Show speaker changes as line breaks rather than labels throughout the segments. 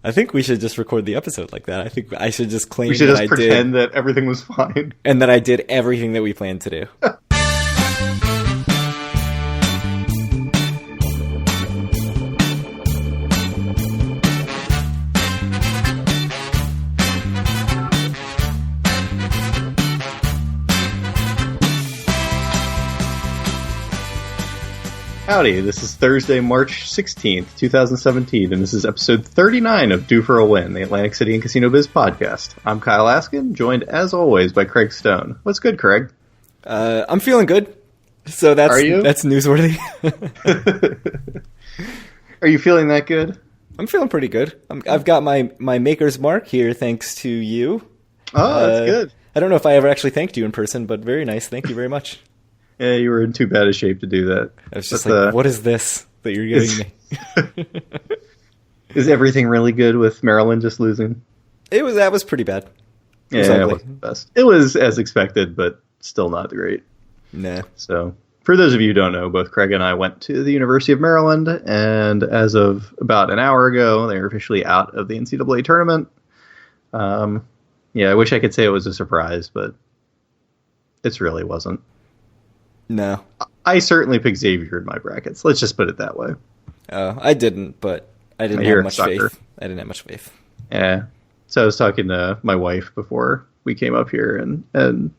I think we should just record the episode like that. I think I should just claim
we should
that
just
I
pretend
did,
that everything was fine.
and that I did everything that we planned to do.
Howdy, this is Thursday, March 16th, 2017, and this is episode 39 of Due for a Win, the Atlantic City and Casino Biz podcast. I'm Kyle Askin, joined as always by Craig Stone. What's good, Craig?
I'm feeling good. So that's newsworthy.
Are you feeling that good?
I'm feeling pretty good. I've got my maker's mark here thanks to you.
Oh, that's good.
I don't know if I ever actually thanked you in person, but very nice. Thank you very much.
Yeah, you were in too bad a shape to do that.
I was just what is this that you're giving me?
Is everything really good with Maryland just losing?
That was pretty bad.
It wasn't the best. It was as expected, but still not great.
Nah.
So, for those of you who don't know, both Craig and I went to the University of Maryland, and as of about an hour ago, they were officially out of the NCAA tournament. I wish I could say it was a surprise, but it really wasn't.
No.
I certainly picked Xavier in my brackets. Let's just put it that way.
I didn't, but I didn't have much faith. I didn't have much faith.
Yeah. So I was talking to my wife before we came up here, and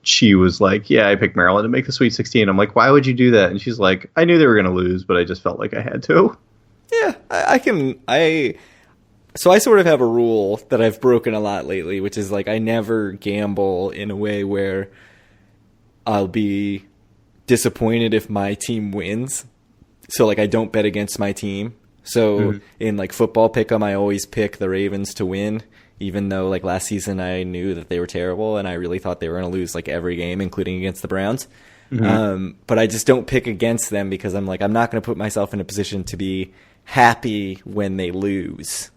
she was like, yeah, I picked Maryland to make the Sweet 16. I'm like, why would you do that? And she's like, I knew they were going to lose, but I just felt like I had to.
Yeah, So I sort of have a rule that I've broken a lot lately, which is like I never gamble in a way where I'll be disappointed if my team wins. So like I don't bet against my team. So in like football pick'em, I always pick the Ravens to win, even though like last season I knew that they were terrible and I really thought they were going to lose like every game, including against the Browns. But I just don't pick against them because I'm like, I'm not going to put myself in a position to be happy when they lose.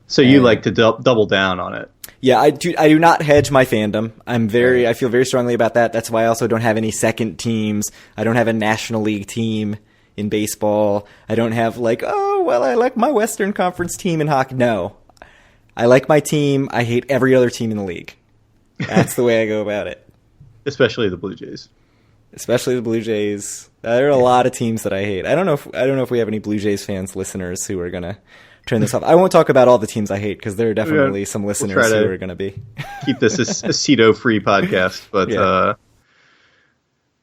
So you like to double down on it.
Yeah, I do not hedge my fandom. I feel very strongly about that. That's why I also don't have any second teams. I don't have a National League team in baseball. I don't have like, I like my Western Conference team in hockey. No. I like my team. I hate every other team in the league. That's the way I go about it.
Especially the Blue Jays.
Especially the Blue Jays. There are a lot of teams that I hate. I don't know if we have any Blue Jays fans, listeners who are going to turn this off. I won't talk about all the teams I hate because there are definitely some listeners who are going to be.
Keep this a Aceto-free podcast, but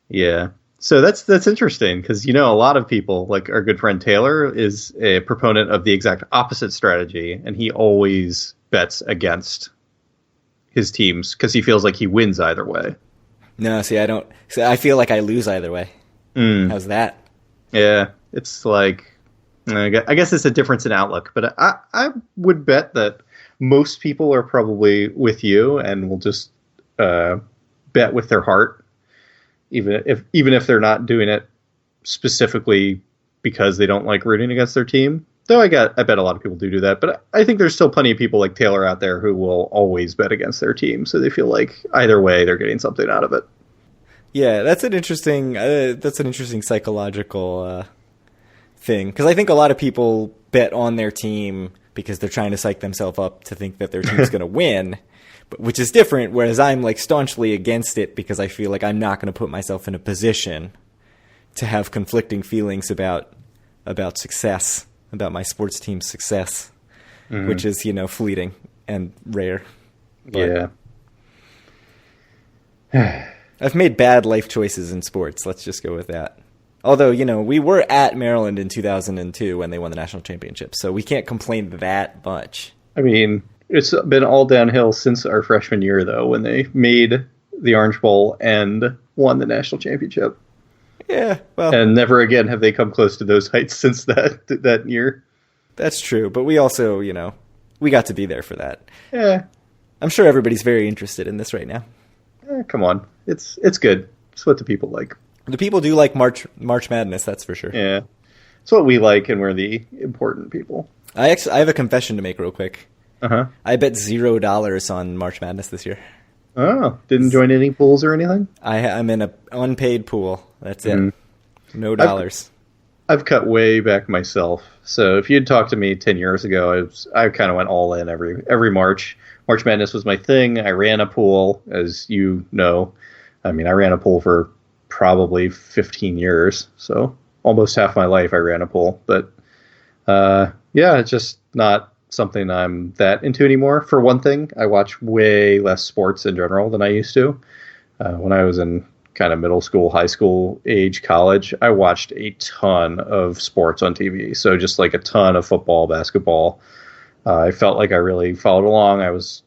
yeah. So that's interesting because a lot of people, like our good friend Taylor, is a proponent of the exact opposite strategy, and he always bets against his teams because he feels like he wins either way. No,
see, I don't. See, I feel like I lose either way. How's that?
Yeah, it's like. I guess it's a difference in outlook, but I would bet that most people are probably with you and will just bet with their heart, even if they're not doing it specifically because they don't like rooting against their team. Though I bet a lot of people do that, but I think there's still plenty of people like Taylor out there who will always bet against their team, so they feel like either way they're getting something out of it.
Yeah, that's an interesting psychological thing, because I think a lot of people bet on their team because they're trying to psych themselves up to think that their team's going to win, which is different, whereas I'm like staunchly against it because I feel like I'm not going to put myself in a position to have conflicting feelings about success, about my sports team's success, which is, fleeting and rare. But
Yeah.
I've made bad life choices in sports. Let's just go with that. Although, we were at Maryland in 2002 when they won the national championship, so we can't complain that much.
I mean, it's been all downhill since our freshman year, though, when they made the Orange Bowl and won the national championship.
Yeah, well...
And never again have they come close to those heights since that year.
That's true, but we also, we got to be there for that.
Yeah.
I'm sure everybody's very interested in this right now.
Come on. It's good. It's what the people like.
The people do like March Madness, that's for sure.
Yeah. It's what we like, and we're the important people.
I have a confession to make real quick.
Uh-huh.
I bet $0 on March Madness this year.
Oh, didn't join any pools or anything?
I'm in an unpaid pool. That's it. No dollars.
I've cut way back myself. So if you'd talked to me 10 years ago, I kind of went all in every March. March Madness was my thing. I ran a pool, as you know. I mean, I ran a pool for probably 15 years. So almost half my life I ran a pool. But yeah, it's just not something I'm that into anymore. For one thing, I watch way less sports in general than I used to. When I was in kind of middle school, high school age, college, I watched a ton of sports on TV. So just like a ton of football, basketball. I felt like I really followed along. I was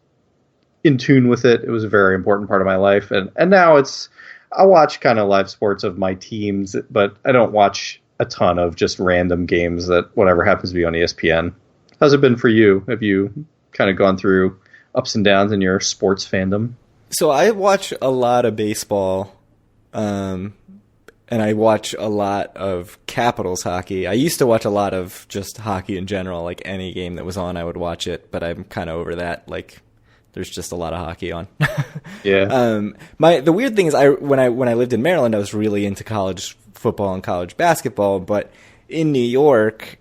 in tune with it. It was a very important part of my life. And now I watch kind of live sports of my teams, but I don't watch a ton of just random games that whatever happens to be on ESPN. How's it been for you? Have you kind of gone through ups and downs in your sports fandom?
So I watch a lot of baseball, and I watch a lot of Capitals hockey. I used to watch a lot of just hockey in general, like any game that was on, I would watch it, but I'm kind of over that. Like, there's just a lot of hockey on.
Yeah.
The weird thing is, when I lived in Maryland, I was really into college football and college basketball, but in New York,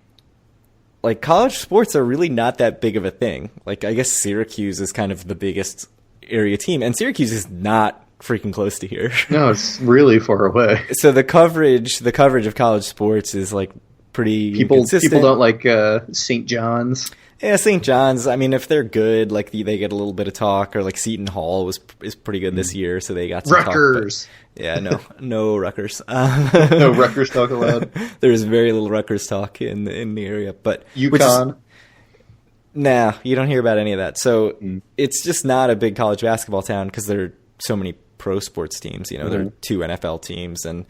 like, college sports are really not that big of a thing. Like, I guess Syracuse is kind of the biggest area team, and Syracuse is not freaking close to here.
No, it's really far away.
So the coverage of college sports is like pretty inconsistent.
People don't like St. John's.
Yeah, St. John's. I mean, if they're good, like they get a little bit of talk. Or like Seton Hall is pretty good this year, so they got some
Rutgers.
Talk, yeah, no Rutgers.
No Rutgers talk allowed.
There's very little Rutgers talk in the area, but
UConn.
Nah, you don't hear about any of that. So it's just not a big college basketball town because there are so many pro sports teams. You know, there are 2 NFL teams and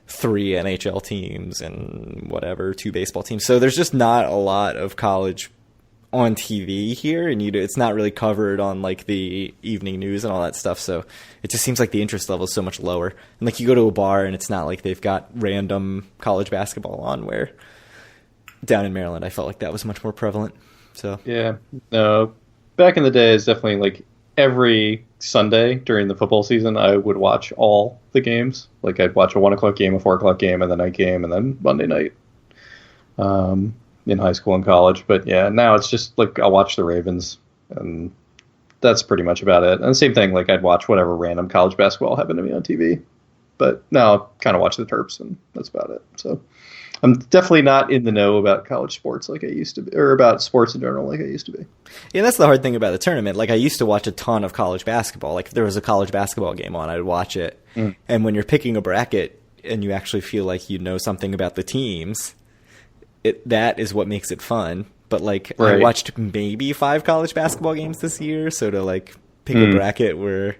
3 NHL teams and whatever, 2 baseball teams. So there's just not a lot of college on TV here, and it's not really covered on like the evening news and all that stuff. So it just seems like the interest level is so much lower. And like you go to a bar and it's not like they've got random college basketball on, where down in Maryland I felt like that was much more prevalent. So
yeah, no, back in the day, it's definitely like every Sunday during the football season, I would watch all the games. Like I'd watch a 1:00 game, a 4:00 game, and the night game, and then Monday night. In high school and college, but yeah, now it's just like I'll watch the Ravens, and that's pretty much about it. And the same thing, like I'd watch whatever random college basketball happened to me on TV, but now I kind of watch the Terps, and that's about it. So I'm definitely not in the know about college sports like I used to be, or about sports in general like I used to be.
Yeah, that's the hard thing about the tournament. Like I used to watch a ton of college basketball. Like if there was a college basketball game on, I'd watch it. And when you're picking a bracket and you actually feel like you know something about the teams, that is what makes it fun. But like
right.
I watched maybe 5 college basketball games this year, so to like pick a bracket where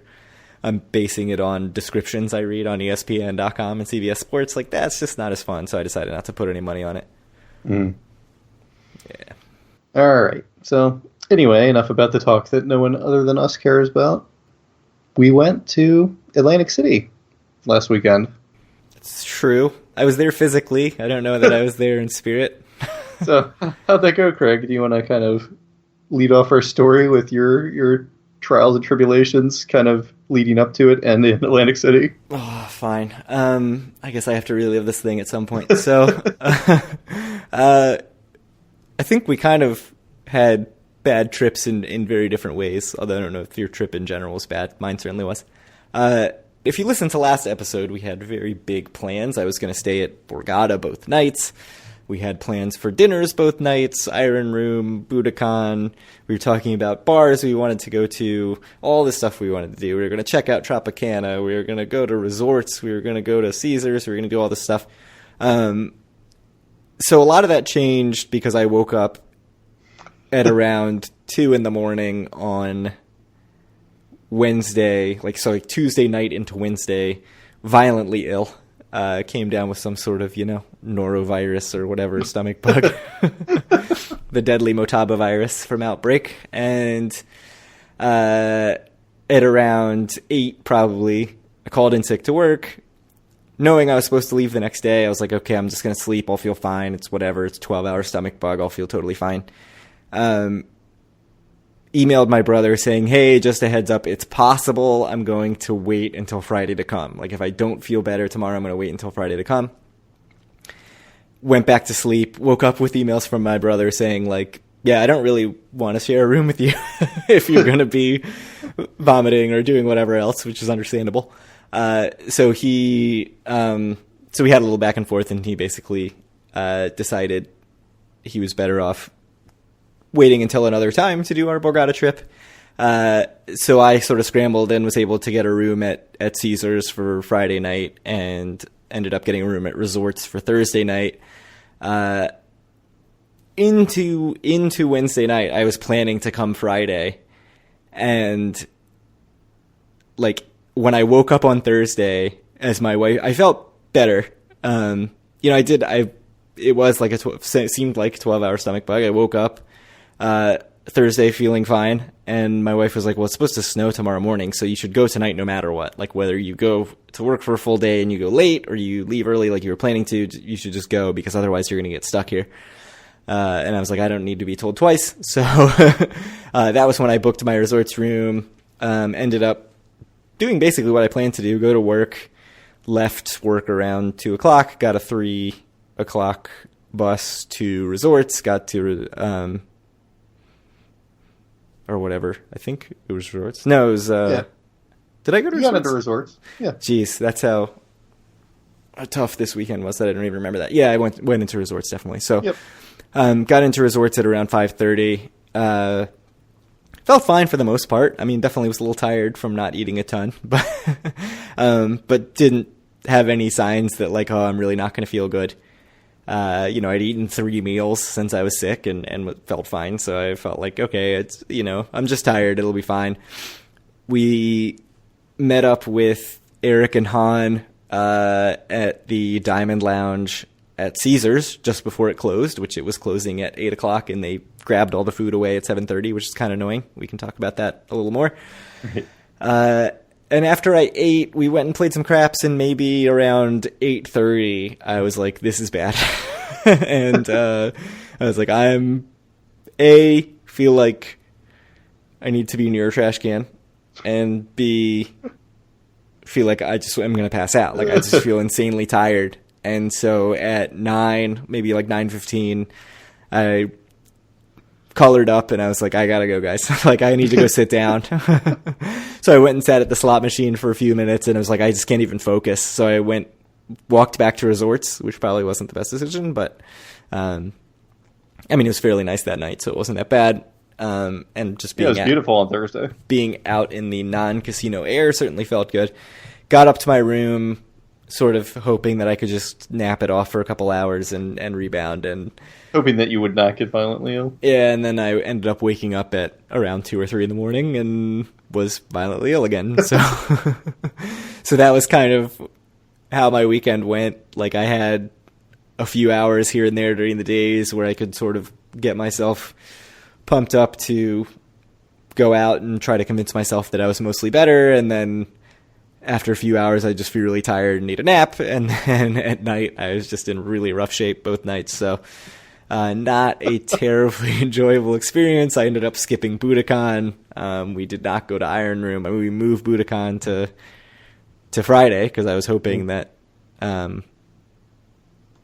I'm basing it on descriptions I read on ESPN.com and CBS Sports, like that's just not as fun. So I decided not to put any money on it. Yeah.
All right. So anyway, enough about the talk that no one other than us cares about. We went to Atlantic City last weekend.
It's true. I was there physically. I don't know that I was there in spirit.
So how'd that go, Craig? Do you want to kind of lead off our story with your trials and tribulations kind of leading up to it and in Atlantic City?
Oh, fine. I guess I have to relive this thing at some point. So I think we kind of had bad trips in very different ways, although I don't know if your trip in general was bad. Mine certainly was. If you listened to last episode, we had very big plans. I was going to stay at Borgata both nights. We had plans for dinners both nights, Iron Room, Budokan. We were talking about bars we wanted to go to, all the stuff we wanted to do. We were going to check out Tropicana. We were going to go to resorts. We were going to go to Caesars. We were going to do all this stuff. So a lot of that changed because I woke up at around 2 in the morning on Wednesday, like Tuesday night into Wednesday, violently ill. Came down with some sort of, norovirus or whatever, stomach bug, the deadly Motaba virus from Outbreak. And at around 8, probably, I called in sick to work. Knowing I was supposed to leave the next day, I was like, okay, I'm just going to sleep. I'll feel fine. It's whatever. It's a 12-hour stomach bug. I'll feel totally fine. Emailed my brother saying, hey, just a heads up, it's possible I'm going to wait until Friday to come. Like, if I don't feel better tomorrow, I'm going to wait until Friday to come. went back to sleep, woke up with emails from my brother saying like, yeah, I don't really want to share a room with you if you're going to be vomiting or doing whatever else, which is understandable. So we had a little back and forth, and he basically decided he was better off waiting until another time to do our Borgata trip. So I sort of scrambled and was able to get a room at Caesars for Friday night, and ended up getting a room at Resorts for Thursday night. Into Wednesday night, I was planning to come Friday, and like when I woke up on Thursday, as my wife, I felt better. It was like seemed like a 12-hour stomach bug. I woke up Thursday feeling fine, and my wife was like, well, it's supposed to snow tomorrow morning, so you should go tonight no matter what. Like, whether you go to work for a full day and you go late, or you leave early like you were planning to, you should just go, because otherwise you're going to get stuck here. And I was like, I don't need to be told twice. So that was when I booked my Resorts room, ended up doing basically what I planned to do, go to work, left work around 2 o'clock, got a 3 o'clock bus to Resorts, got to, or whatever. I think it was Resorts. No, it was, Did I go to Resorts?
You got into Resorts. Yeah.
Jeez, that's how tough this weekend was that I don't even remember that. Yeah, I went into Resorts, definitely. So,
yep.
Got into Resorts at around 5:30. Felt fine for the most part. I mean, definitely was a little tired from not eating a ton, but didn't have any signs that like, oh, I'm really not going to feel good. I'd eaten 3 meals since I was sick and felt fine. So I felt like, okay, it's, I'm just tired. It'll be fine. We met up with Eric and Han, at the Diamond Lounge at Caesars just before it closed, which it was closing at 8 o'clock, and they grabbed all the food away at 7:30, which is kind of annoying. We can talk about that a little more. Right. And after I ate, we went and played some craps, and maybe around 8:30, I was like, this is bad. And I was like, feel like I need to be near a trash can, and B, feel like I just am going to pass out. Like, I just feel insanely tired. And so at 9, maybe like 9:15, I colored up and I was like, I gotta go, guys. Like, I need to go sit down. So I went and sat at the slot machine for a few minutes, and I was like, I just can't even focus. So I walked back to Resorts, which probably wasn't the best decision, but it was fairly nice that night, so it wasn't that bad. And just being
it was beautiful on Thursday. Being
out in the non-casino air certainly felt good. Got up to my room, sort of hoping that I could just nap it off for a couple hours and rebound, and
hoping that you would not get violently ill.
Yeah, and then I ended up waking up at around 2 or 3 in the morning and was violently ill again. So, so that was kind of how my weekend went. Like, I had a few hours here and there during the days where I could sort of get myself pumped up to go out and try to convince myself that I was mostly better, and then after a few hours, I just feel really tired and need a nap. And then at night, I was just in really rough shape both nights. So not a terribly enjoyable experience. I ended up skipping Budokan. We did not go to Iron Room. I mean, we moved Budokan to Friday because I was hoping that, I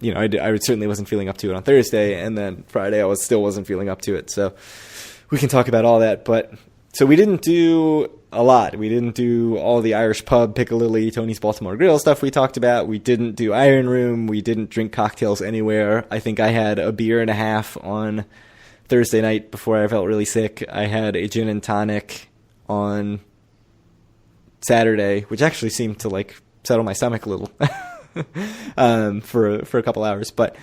certainly wasn't feeling up to it on Thursday. And then Friday, I still wasn't feeling up to it. So we can talk about all that. But so we didn't do a lot. We didn't do all the Irish pub, Piccalilli, Tony's Baltimore Grill stuff we talked about. We didn't do Iron Room. We didn't drink cocktails anywhere. I think I had a beer and a half on Thursday night before I felt really sick. I had a gin and tonic on Saturday, which actually seemed to like settle my stomach a little for a couple hours. But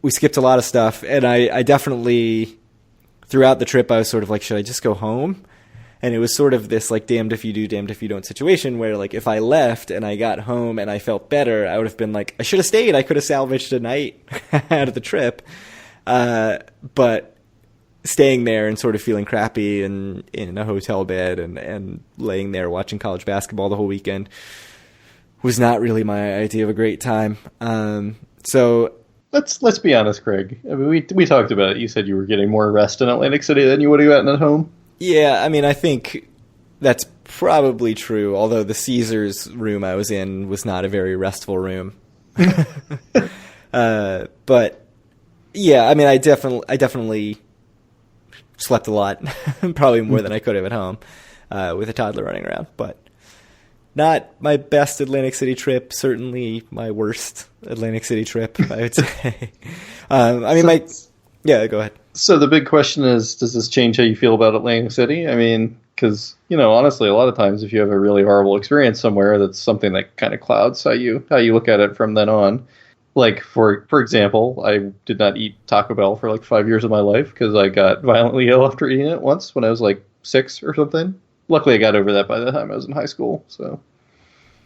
we skipped a lot of stuff, and I definitely, throughout the trip, I was sort of like, should I just go home? And it was sort of this like damned if you do, damned if you don't situation where like if I left and I got home and I felt better, I would have been like, I should have stayed. I could have salvaged a night out of the trip. But staying there and sort of feeling crappy and in a hotel bed and laying there watching college basketball the whole weekend was not really my idea of a great time. So
let's be honest, Craig. I mean, we talked about it. You said you were getting more rest in Atlantic City than you would have gotten at home.
Yeah, I mean, I think that's probably true, although the Caesars room I was in was not a very restful room. But yeah, I mean, I definitely slept a lot, probably more than I could have at home, with a toddler running around. But not my best Atlantic City trip. Certainly my worst Atlantic City trip, I would say. I mean, yeah, go ahead.
So the big question is, does this change how you feel about Atlantic City? I mean, because, honestly, a lot of times if you have a really horrible experience somewhere, that's something that kind of clouds how you look at it from then on. Like, for example, I did not eat Taco Bell for like 5 years of my life because I got violently ill after eating it once when I was like 6 or something. Luckily, I got over that by the time I was in high school. So,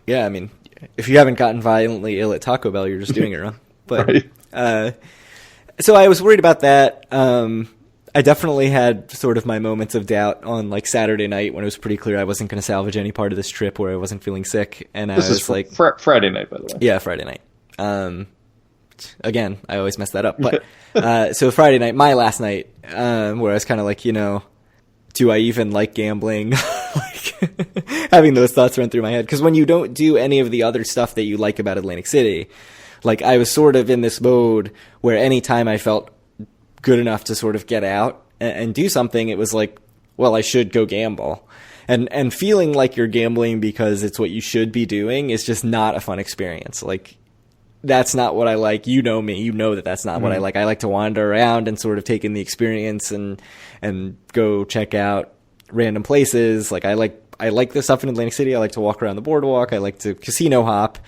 yeah, I mean, if you haven't gotten violently ill at Taco Bell, you're just doing it wrong. But
right.
So I was worried about that. I definitely had sort of my moments of doubt on like Saturday night when it was pretty clear I wasn't going to salvage any part of this trip where I wasn't feeling sick. And
this
was
is
like,
Friday night, by the way.
Yeah, Friday night. Again, I always mess that up. But so Friday night, my last night, where I was kind of like, do I even like gambling? Like having those thoughts run through my head. Because when you don't do any of the other stuff that you like about Atlantic City, like I was sort of in this mode where anytime I felt good enough to sort of get out and do something, it was like, well, I should go gamble. And feeling like you're gambling because it's what you should be doing is just not a fun experience. Like, that's not what I like. You know me. You know that that's not what I like. I like to wander around and sort of take in the experience and go check out random places. Like I like the stuff in Atlantic City. I like to walk around the boardwalk. I like to casino hop.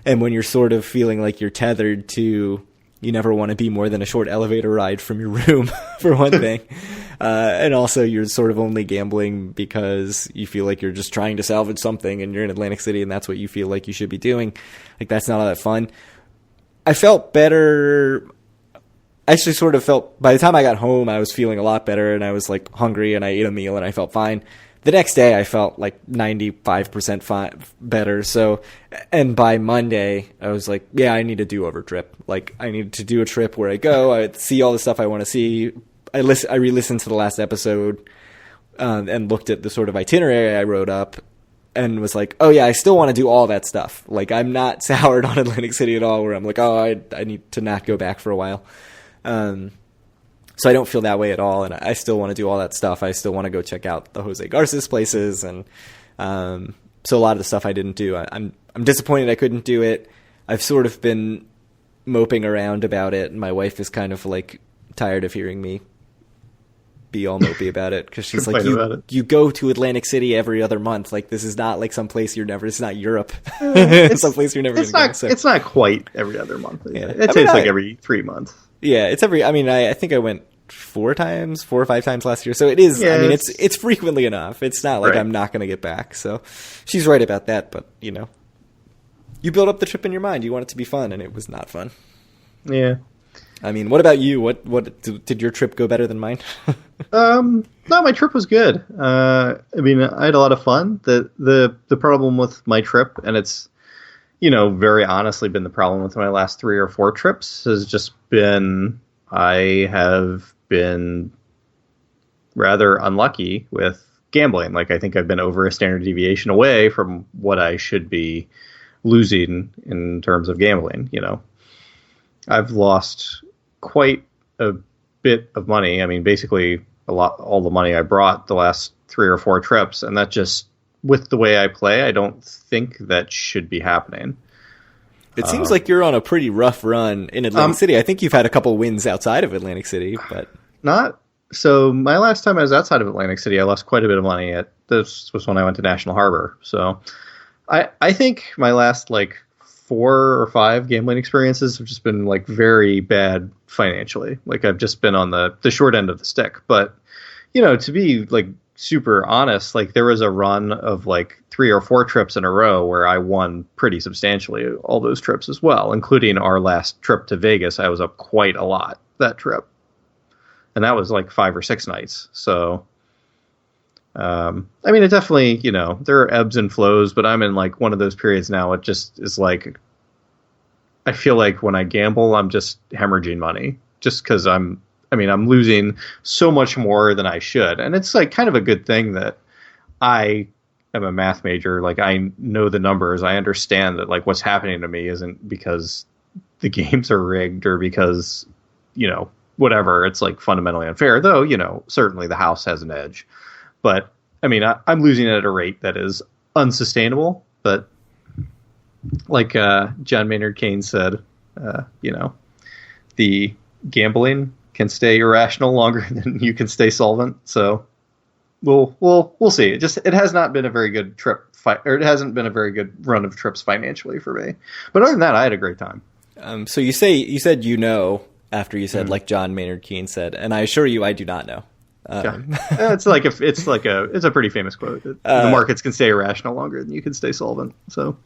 And when you're sort of feeling like you're tethered to, you never want to be more than a short elevator ride from your room, for one thing. And also you're sort of only gambling because you feel like you're just trying to salvage something and you're in Atlantic City and that's what you feel like you should be doing. Like, that's not all that fun. I felt better. I actually sort of felt, by the time I got home, I was feeling a lot better and I was like hungry and I ate a meal and I felt fine. The next day I felt like 95% better. So, and by Monday I was like, yeah, I need a do-over trip. Like, I need to do a trip where I go, I see all the stuff I want to see. I re-listened to the last episode, and looked at the sort of itinerary I wrote up and was like, oh yeah, I still want to do all that stuff. Like, I'm not soured on Atlantic City at all where I'm like, oh, I need to not go back for a while. So I don't feel that way at all, and I still want to do all that stuff. I still want to go check out the Jose Garces places, and so a lot of the stuff I didn't do, I'm disappointed I couldn't do it. I've sort of been moping around about it, and my wife is kind of like tired of hearing me be all mopey about it, because she's like, you go to Atlantic City every other month. Like, this is not like some place it's not Europe. It's some place you're never going to go. So.
It's not quite every other month. Yeah. It's like every 3 months.
Yeah, it's I think I went 4 or 5 times last year. So it is, yeah, I mean, it's frequently enough. It's not like I'm not going to get back. So she's right about that. But, you build up the trip in your mind. You want it to be fun, and it was not fun.
Yeah.
I mean, what about you? What did your trip go better than mine?
No, my trip was good. I mean, I had a lot of fun. The problem with my trip, and it's, very honestly been the problem with my last 3 or 4 trips, has just been, I have been rather unlucky with gambling. Like, I think I've been over a standard deviation away from what I should be losing in terms of gambling. I've lost quite a bit of money. I mean, basically all the money I brought the last 3 or 4 trips, and that just, with the way I play, I don't think that should be happening.
It seems like you're on a pretty rough run in Atlantic City. I think you've had a couple wins outside of Atlantic City, but
not. So my last time I was outside of Atlantic City, I lost quite a bit of money. This was when I went to National Harbor. So I think my last 4 or 5 gambling experiences have just been very bad financially. Like, I've just been on the short end of the stick. But to be super honest, there was a run of 3 or 4 trips in a row where I won pretty substantially all those trips as well, including our last trip to Vegas. I was up quite a lot that trip, and that was 5 or 6 nights. So I mean, it definitely, there are ebbs and flows, but I'm in one of those periods now. It just is I feel like when I gamble, I'm just hemorrhaging money just because I'm losing so much more than I should. And it's kind of a good thing that I am a math major. I know the numbers. I understand that what's happening to me isn't because the games are rigged or because, whatever, it's like fundamentally unfair, though, certainly the house has an edge. But I mean, I'm losing at a rate that is unsustainable. But like John Maynard Keynes said, the gambling can stay irrational longer than you can stay solvent. So we'll see. It has not been a very good trip, or it hasn't been a very good run of trips financially for me. But other than that, I had a great time.
So you said after you said like John Maynard Keynes said, and I assure you I do not know.
It's a pretty famous quote. The markets can stay irrational longer than you can stay solvent. So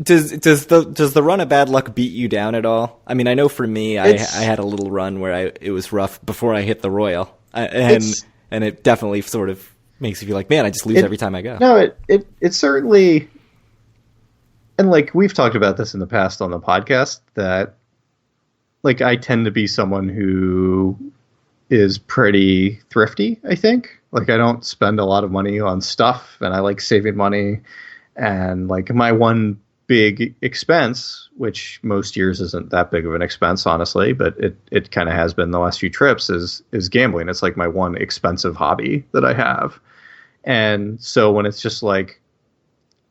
does the run of bad luck beat you down at all? I mean, I know for me, I had a little run where it was rough before I hit the Royal, and it definitely sort of makes you feel like, man, I just lose every time I go.
No, it certainly, and like we've talked about this in the past on the podcast, that like I tend to be someone who is pretty thrifty, I think. Like I don't spend a lot of money on stuff, and I like saving money. And like my one big expense, which most years isn't that big of an expense, honestly, but it kind of has been the last few trips, is gambling. It's like my one expensive hobby that I have. And so when it's just like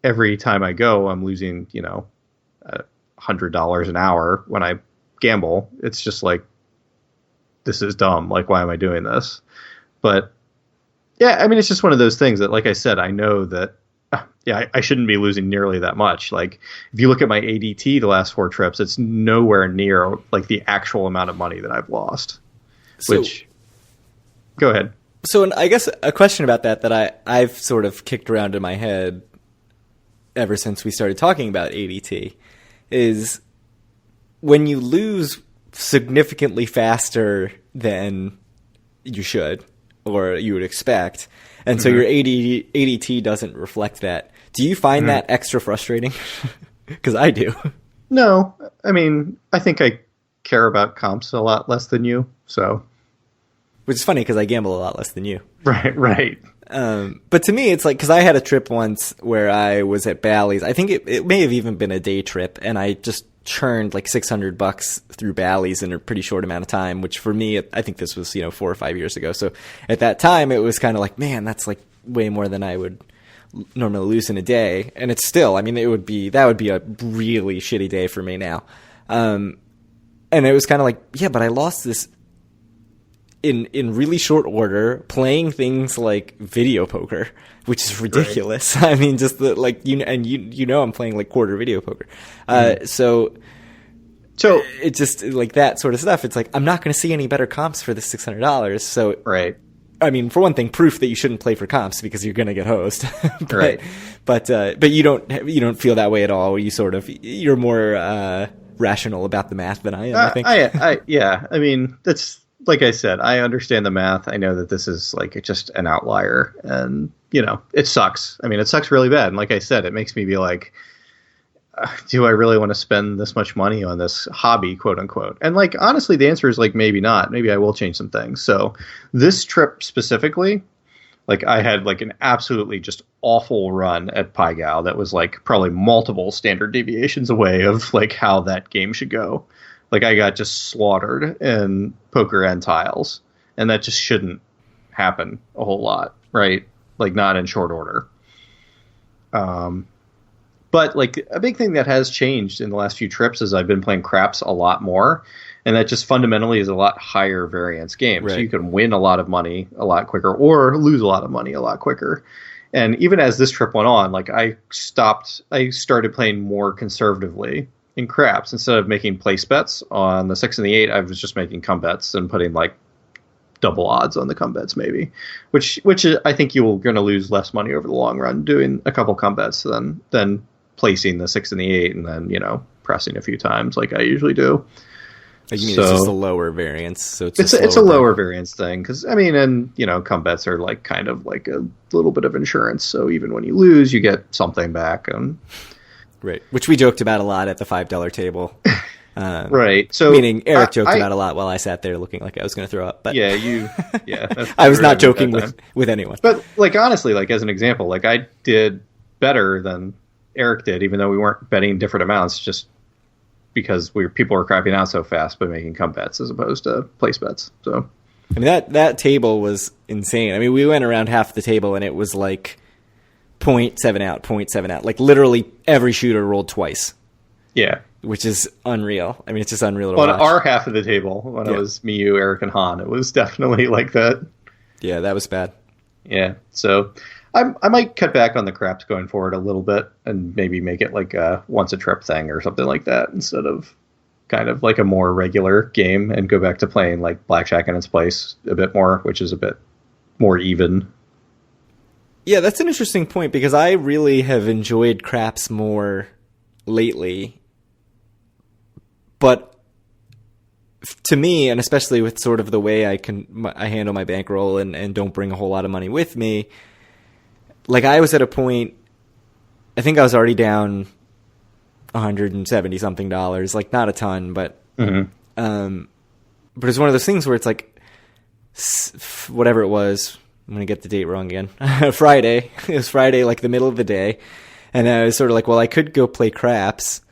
every time I go, I'm losing, $100 an hour when I gamble, it's just like, this is dumb. Like, why am I doing this? But yeah, I mean, it's just one of those things that, like I said, I know that, I shouldn't be losing nearly that much. Like, if you look at my ADT the last 4 trips, it's nowhere near like the actual amount of money that I've lost. Go ahead.
So, and I guess a question about that I've sort of kicked around in my head ever since we started talking about ADT is when you lose significantly faster than you should or you would expect, and so your ADT doesn't reflect that. Do you find that extra frustrating? Because I do.
No, I mean, I think I care about comps a lot less than you, so.
Which is funny because I gamble a lot less than you.
Right.
But to me, it's like, because I had a trip once where I was at Bally's. I think it may have even been a day trip, and I just churned like $600 through Bally's in a pretty short amount of time, which for me, I think this was, 4 or 5 years ago. So at that time, it was kind of like, man, that's like way more than I would normally lose in a day. And it's still, I mean, that would be a really shitty day for me now. And it was kind of like, yeah, but I lost this in really short order, playing things like video poker, which is ridiculous. Right. I mean, just the like I'm playing like quarter video poker. So it just like that sort of stuff. It's like I'm not going to see any better comps for this $600. So
right.
I mean, for one thing, proof that you shouldn't play for comps because you're going to get hosed.
Right.
But you don't feel that way at all. You're more rational about the math than I am. I think.
Yeah. I mean, that's. Like I said, I understand the math. I know that this is like just an outlier, and it sucks. I mean, it sucks really bad. And like I said, it makes me be like, do I really want to spend this much money on this hobby, quote unquote? And like, honestly, the answer is like, maybe not. Maybe I will change some things. So this trip specifically, like I had like an absolutely just awful run at Pai that was like probably multiple standard deviations away of like how that game should go. Like I got just slaughtered in poker and tiles, and that just shouldn't happen a whole lot, right? Like not in short order. But like a big thing that has changed in the last few trips is I've been playing craps a lot more, and that just fundamentally is a lot higher variance game. Right. So you can win a lot of money a lot quicker or lose a lot of money a lot quicker. And even as this trip went on, like I started playing more conservatively in craps. Instead of making place bets on the 6 and the 8, I was just making come bets and putting like double odds on the come bets maybe, which I think you're going to lose less money over the long run doing a couple come bets than placing the 6 and the 8 and then, pressing a few times like I usually do.
Like you mean it's just a lower variance? So it's
a lower variance thing. Cause I mean, and come bets are like kind of like a little bit of insurance. So even when you lose, you get something back.
Right, which we joked about a lot at the $5 table.
Right. So
meaning Eric joked about a lot while I sat there looking like I was going to throw up. But
yeah,
I was not joking with anyone.
But like honestly, like as an example, like I did better than Eric did, even though we weren't betting different amounts. Just because people were crapping out so fast by making come bets as opposed to place bets. So
I mean, that table was insane. I mean, we went around half the table and it was like 0.7 out, 0.7 out. Like literally every shooter rolled twice.
Yeah.
Which is unreal. I mean, it's just unreal to
watch.
On
our half of the table, when it was me, you, Eric, and Han, it was definitely like that.
Yeah, that was bad.
Yeah, so I might cut back on the craps going forward a little bit and maybe make it like a once a trip thing or something like that instead of kind of like a more regular game, and go back to playing like blackjack in its place a bit more, which is a bit more even.
Yeah, that's an interesting point because I really have enjoyed craps more lately. But to me, and especially with sort of the way I handle my bankroll and don't bring a whole lot of money with me, like I was at a point, I think I was already down $170 something, like not a ton, but but it's one of those things where it's like whatever it was, I'm gonna get the date wrong again. Friday, it was Friday, like the middle of the day, and I was sort of like, well, I could go play craps.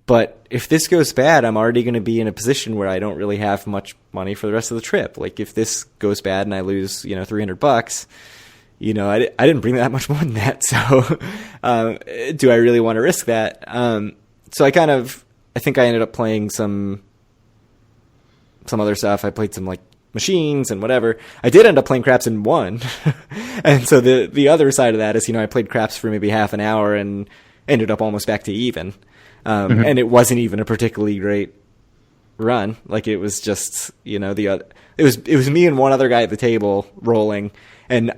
But if this goes bad, I'm already going to be in a position where I don't really have much money for the rest of the trip. Like if this goes bad and I lose, $300, I didn't bring that much more than that. So, do I really want to risk that? So I think I ended up playing some other stuff. I played some like machines and whatever. I did end up playing craps and won. And so the other side of that is, I played craps for maybe half an hour and ended up almost back to even. And it wasn't even a particularly great run. Like it was just, it was me and one other guy at the table rolling, and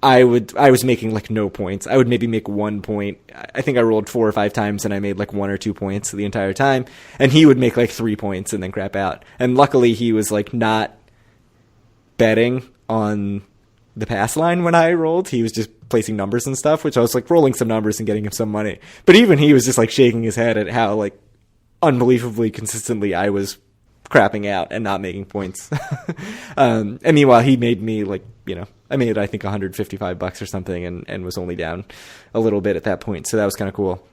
I was making like no points. I would maybe make 1 point. I think I rolled 4 or 5 times and I made like 1 or 2 points the entire time. And he would make like 3 points and then crap out. And luckily he was like not betting on the pass line when I rolled. He was just placing numbers and stuff, which I was like rolling some numbers and getting him some money. But even he was just like shaking his head at how like unbelievably consistently I was crapping out and not making points. And meanwhile, he made me like, I made I think $155 or something, and was only down a little bit at that point. So that was kind of cool.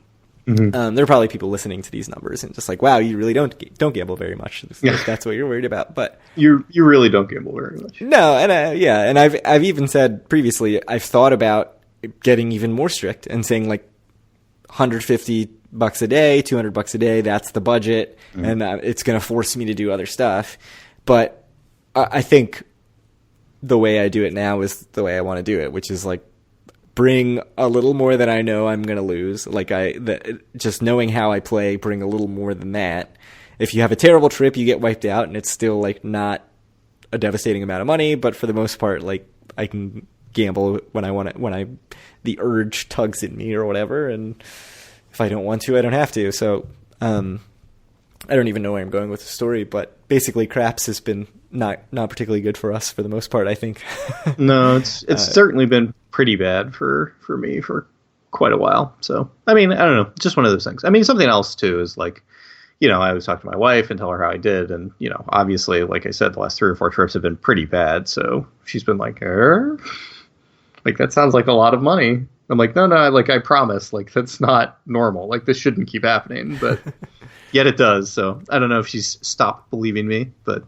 Mm-hmm. There are probably people listening to these numbers and just like, wow, you really don't gamble very much if that's what you're worried about. But
you really don't gamble very much.
No, and and I've even said previously I've thought about getting even more strict and saying like $150 a day, $200 a day. That's the budget, and it's going to force me to do other stuff. But I think the way I do it now is the way I want to do it, which is like bring a little more than I know I'm going to lose. Like just knowing how I play, bring a little more than that. If you have a terrible trip, you get wiped out, and it's still like not a devastating amount of money. But for the most part, like I can gamble when I want it, when the urge tugs at me or whatever. And if I don't want to, I don't have to. So I don't even know where I'm going with the story, but basically craps has been not particularly good for us for the most part, I think. No,
it's certainly been pretty bad for me for quite a while. So, I mean, I don't know, just one of those things. I mean, something else too is like, I always talk to my wife and tell her how I did. And, obviously, like I said, the last 3 or 4 trips have been pretty bad. So she's been like, like, that sounds like a lot of money. I'm like, no, I promise, like, that's not normal. Like, this shouldn't keep happening, but yet it does. So I don't know if she's stopped believing me, but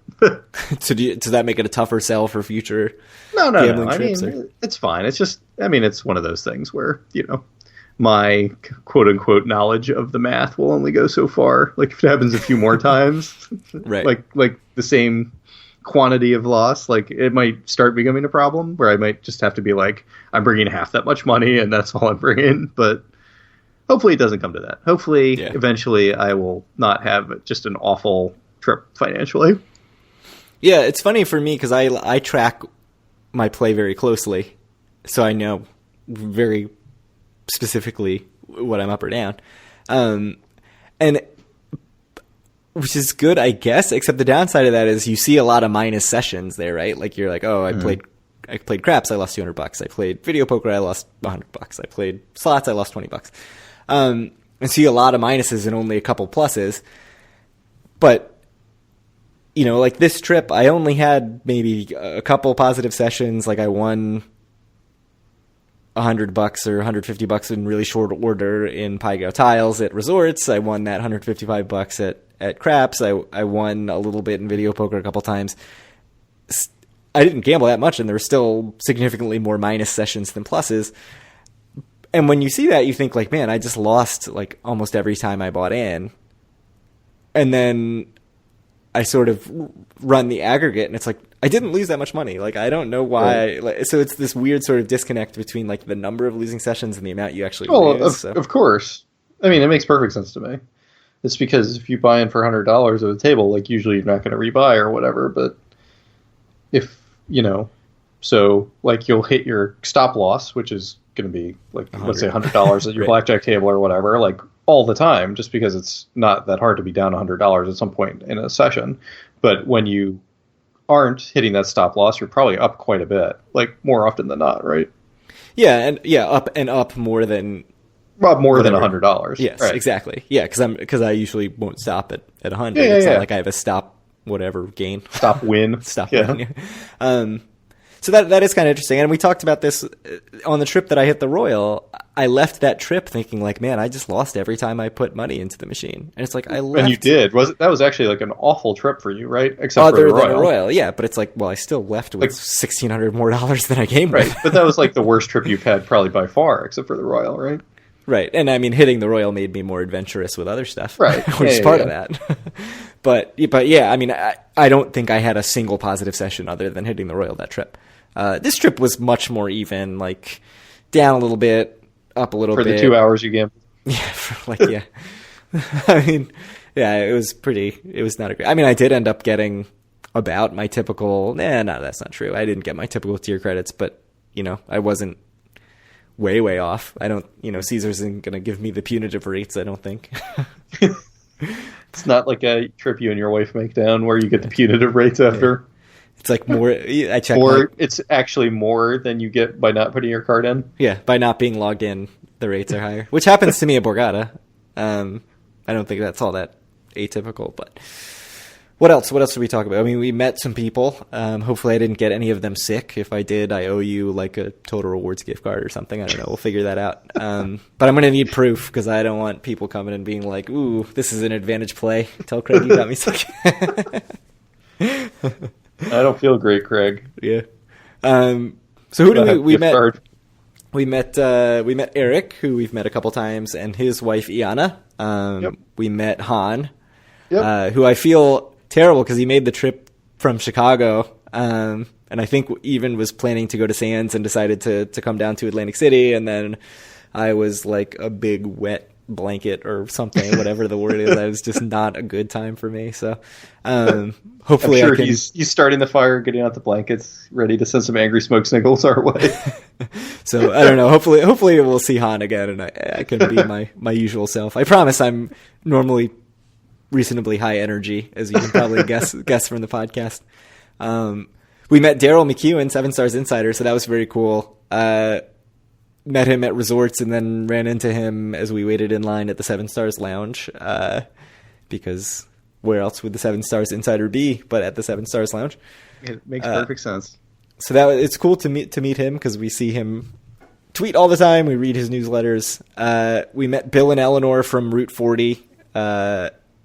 so does that make it a tougher sell for future?
No. I mean, it's fine. It's just, it's one of those things where, my quote unquote knowledge of the math will only go so far. Like if it happens a few more times,
right.
Like the same quantity of loss, like it might start becoming a problem where I might just have to be like, I'm bringing half that much money and that's all I'm bringing. But hopefully it doesn't come to that. Hopefully eventually I will not have just an awful trip financially.
Yeah. It's funny for me because I track my play very closely. So I know very specifically what I'm up or down. And which is good, I guess, except the downside of that is you see a lot of minus sessions there, right? Like you're like, oh, I played craps, I lost $200. I played video poker, I lost $100. I played slots, I lost $20. And see a lot of minuses and only a couple pluses. But, like this trip, I only had maybe a couple positive sessions. Like I won $100 or $150 in really short order in Pygo tiles at resorts. I won that $155 at craps. I won a little bit in video poker a couple times. I didn't gamble that much, and there were still significantly more minus sessions than pluses. And when you see that, you think, like, man, I just lost, like, almost every time I bought in. And then I sort of run the aggregate, and it's like, I didn't lose that much money. Like, I don't know why. Right. So it's this weird sort of disconnect between, like, the number of losing sessions and the amount you actually lose.
Of course. I mean, it makes perfect sense to me. It's because if you buy in for $100 at a table, like, usually you're not going to rebuy or whatever, but if, so, like, you'll hit your stop loss, which is going to be, like, let's say $100 at your blackjack table or whatever, like, all the time, just because it's not that hard to be down $100 at some point in a session. But when you aren't hitting that stop loss, you're probably up quite a bit, like, more often than not, right?
Yeah, up more than...
Well, more than $100.
Yes,
right.
Exactly. Yeah, because I usually won't stop at 100. It's not like I have a stop whatever gain.
Stop win.
Win. Yeah. So that is kind of interesting. And we talked about this on the trip that I hit the Royal. I left that trip thinking, like, man, I just lost every time I put money into the machine. And it's like, I left.
And you did. That was actually like an awful trip for you, right? Except
Other
for the
than a Royal. Yeah, but it's like, well, I still left with $1,600 more than I came with.
Right, but that was like the worst trip you've had probably by far, except for the Royal, right?
Right, and I mean, hitting the Royal made me more adventurous with other stuff,
right?
Which is part of that. But yeah, I mean, I don't think I had a single positive session other than hitting the Royal that trip. This trip was much more even, like down a little bit, up a little bit.
For the 2 hours you gambled?
Yeah, yeah. I mean, yeah, it was not a great... I mean, I did end up getting about my typical... no, that's not true. I didn't get my typical tier credits, but, I wasn't way off. I don't, Caesars isn't going to give me the punitive rates, I don't think.
It's not like a trip you and your wife make down where you get the punitive rates after.
It's like more, I check.
Or it's actually more than you get by not putting your card in.
Yeah, by not being logged in, the rates are higher. Which happens to me at Borgata. I don't think that's all that atypical, but... What else did we talk about? I mean, we met some people. Hopefully I didn't get any of them sick. If I did, I owe you like a Total Rewards gift card or something. I don't know. We'll figure that out. But I'm going to need proof because I don't want people coming and being like, ooh, this is an advantage play. Tell Craig you got me sick.
I don't feel great, Craig.
Yeah. So who do we met?
Card.
We met Eric, who we've met a couple times, and his wife, Iana.
Yep.
We met Han,
yep.
Who I feel... terrible because he made the trip from Chicago, and I think even was planning to go to Sands and decided to come down to Atlantic City, and then I was like a big wet blanket or something, whatever the word is. That was just not a good time for me. So hopefully
I'm sure
I can...
he's starting the fire, getting out the blankets, ready to send some angry smoke signals our way.
So I don't know. Hopefully we'll see Han again, and I can be my usual self. I promise I'm normally reasonably high energy, as you can probably guess from the podcast. We met Daryl McEwen, 7 Stars Insider, so that was very cool. Met him at resorts and then ran into him as we waited in line at the 7 Stars Lounge, because where else would the 7 Stars Insider be but at the 7 Stars Lounge?
It makes perfect sense.
So it's cool to meet him because we see him tweet all the time. We read his newsletters. We met Bill and Eleanor from Route 40,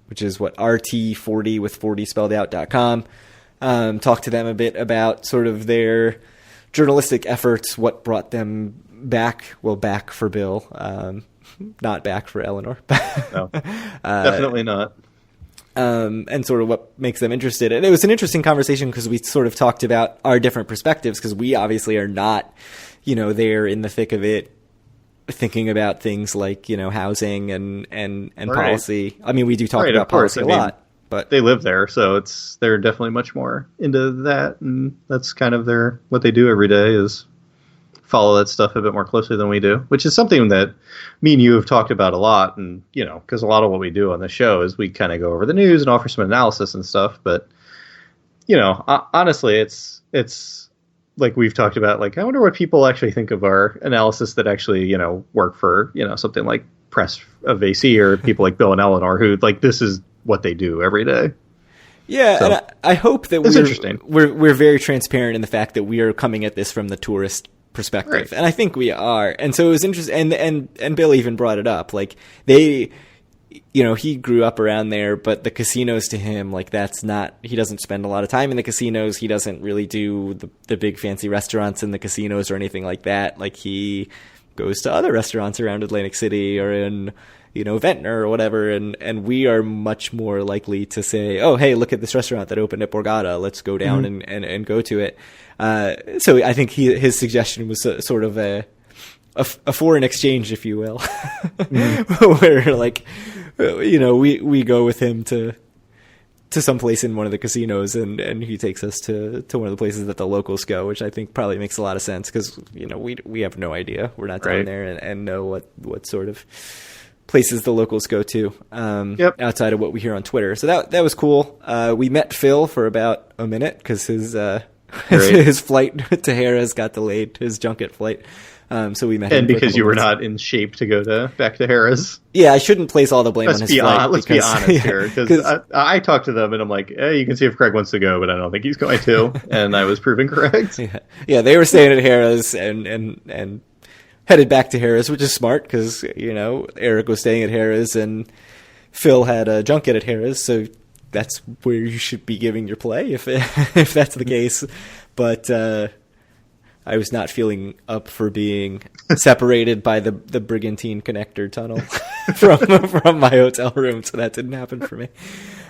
which is RT40 with 40 spelled out.com. Talk to them a bit about sort of their journalistic efforts, what brought them back. Well, back for Bill, not back for Eleanor.
No, definitely not.
And sort of what makes them interested. And it was an interesting conversation because we sort of talked about our different perspectives because we obviously are not, there in the thick of it, thinking about things like, housing and right. Policy. I mean, we do talk about policy a lot, but
they live there, so they're definitely much more into that, and that's kind of what they do every day is follow that stuff a bit more closely than we do, which is something that me and you have talked about a lot, and because a lot of what we do on the show is we kind of go over the news and offer some analysis and stuff, but honestly, it's like we've talked about, like, I wonder what people actually think of our analysis that actually, work for, something like Press of AC or people like Bill and Eleanor who, like, this is what they do every day.
Yeah, so, and I hope that
we're
very transparent in the fact that we are coming at this from the tourist perspective.
Right.
And I think we are. And so it was interesting. And Bill even brought it up. Like, they you know, he grew up around there, but the casinos to him, like, that's not, he doesn't spend a lot of time in the casinos. He doesn't really do the big fancy restaurants in the casinos or anything like that. Like, he goes to other restaurants around Atlantic City or in, you know, Ventnor or whatever. And we are much more likely to say, oh, hey, look at this restaurant that opened at Borgata. Let's go down and go to it. So I think his suggestion was sort of a foreign exchange, if you will, where, like, you know, we go with him to some place in one of the casinos, and he takes us to one of the places that the locals go, which I think probably makes a lot of sense because, you know, we have no idea. We're not down there and know what sort of places the locals go to outside of what we hear on Twitter. So that was cool. We met Phil for about a minute because his flight to Harrah's got delayed, his junket flight. So we met him.
And because you were not in shape to go back to Harrah's.
Yeah, I shouldn't place all the blame on his flight.
Let's be honest here. Because I talked to them and I'm like, hey, you can see if Craig wants to go, but I don't think he's going to. And I was proven correct.
Yeah, they were staying at Harrah's and headed back to Harrah's, which is smart because, you know, Eric was staying at Harrah's and Phil had a junket at Harrah's. So that's where you should be giving your play if that's the case. But I was not feeling up for being separated by the Brigantine connector tunnel from my hotel room, so that didn't happen for me.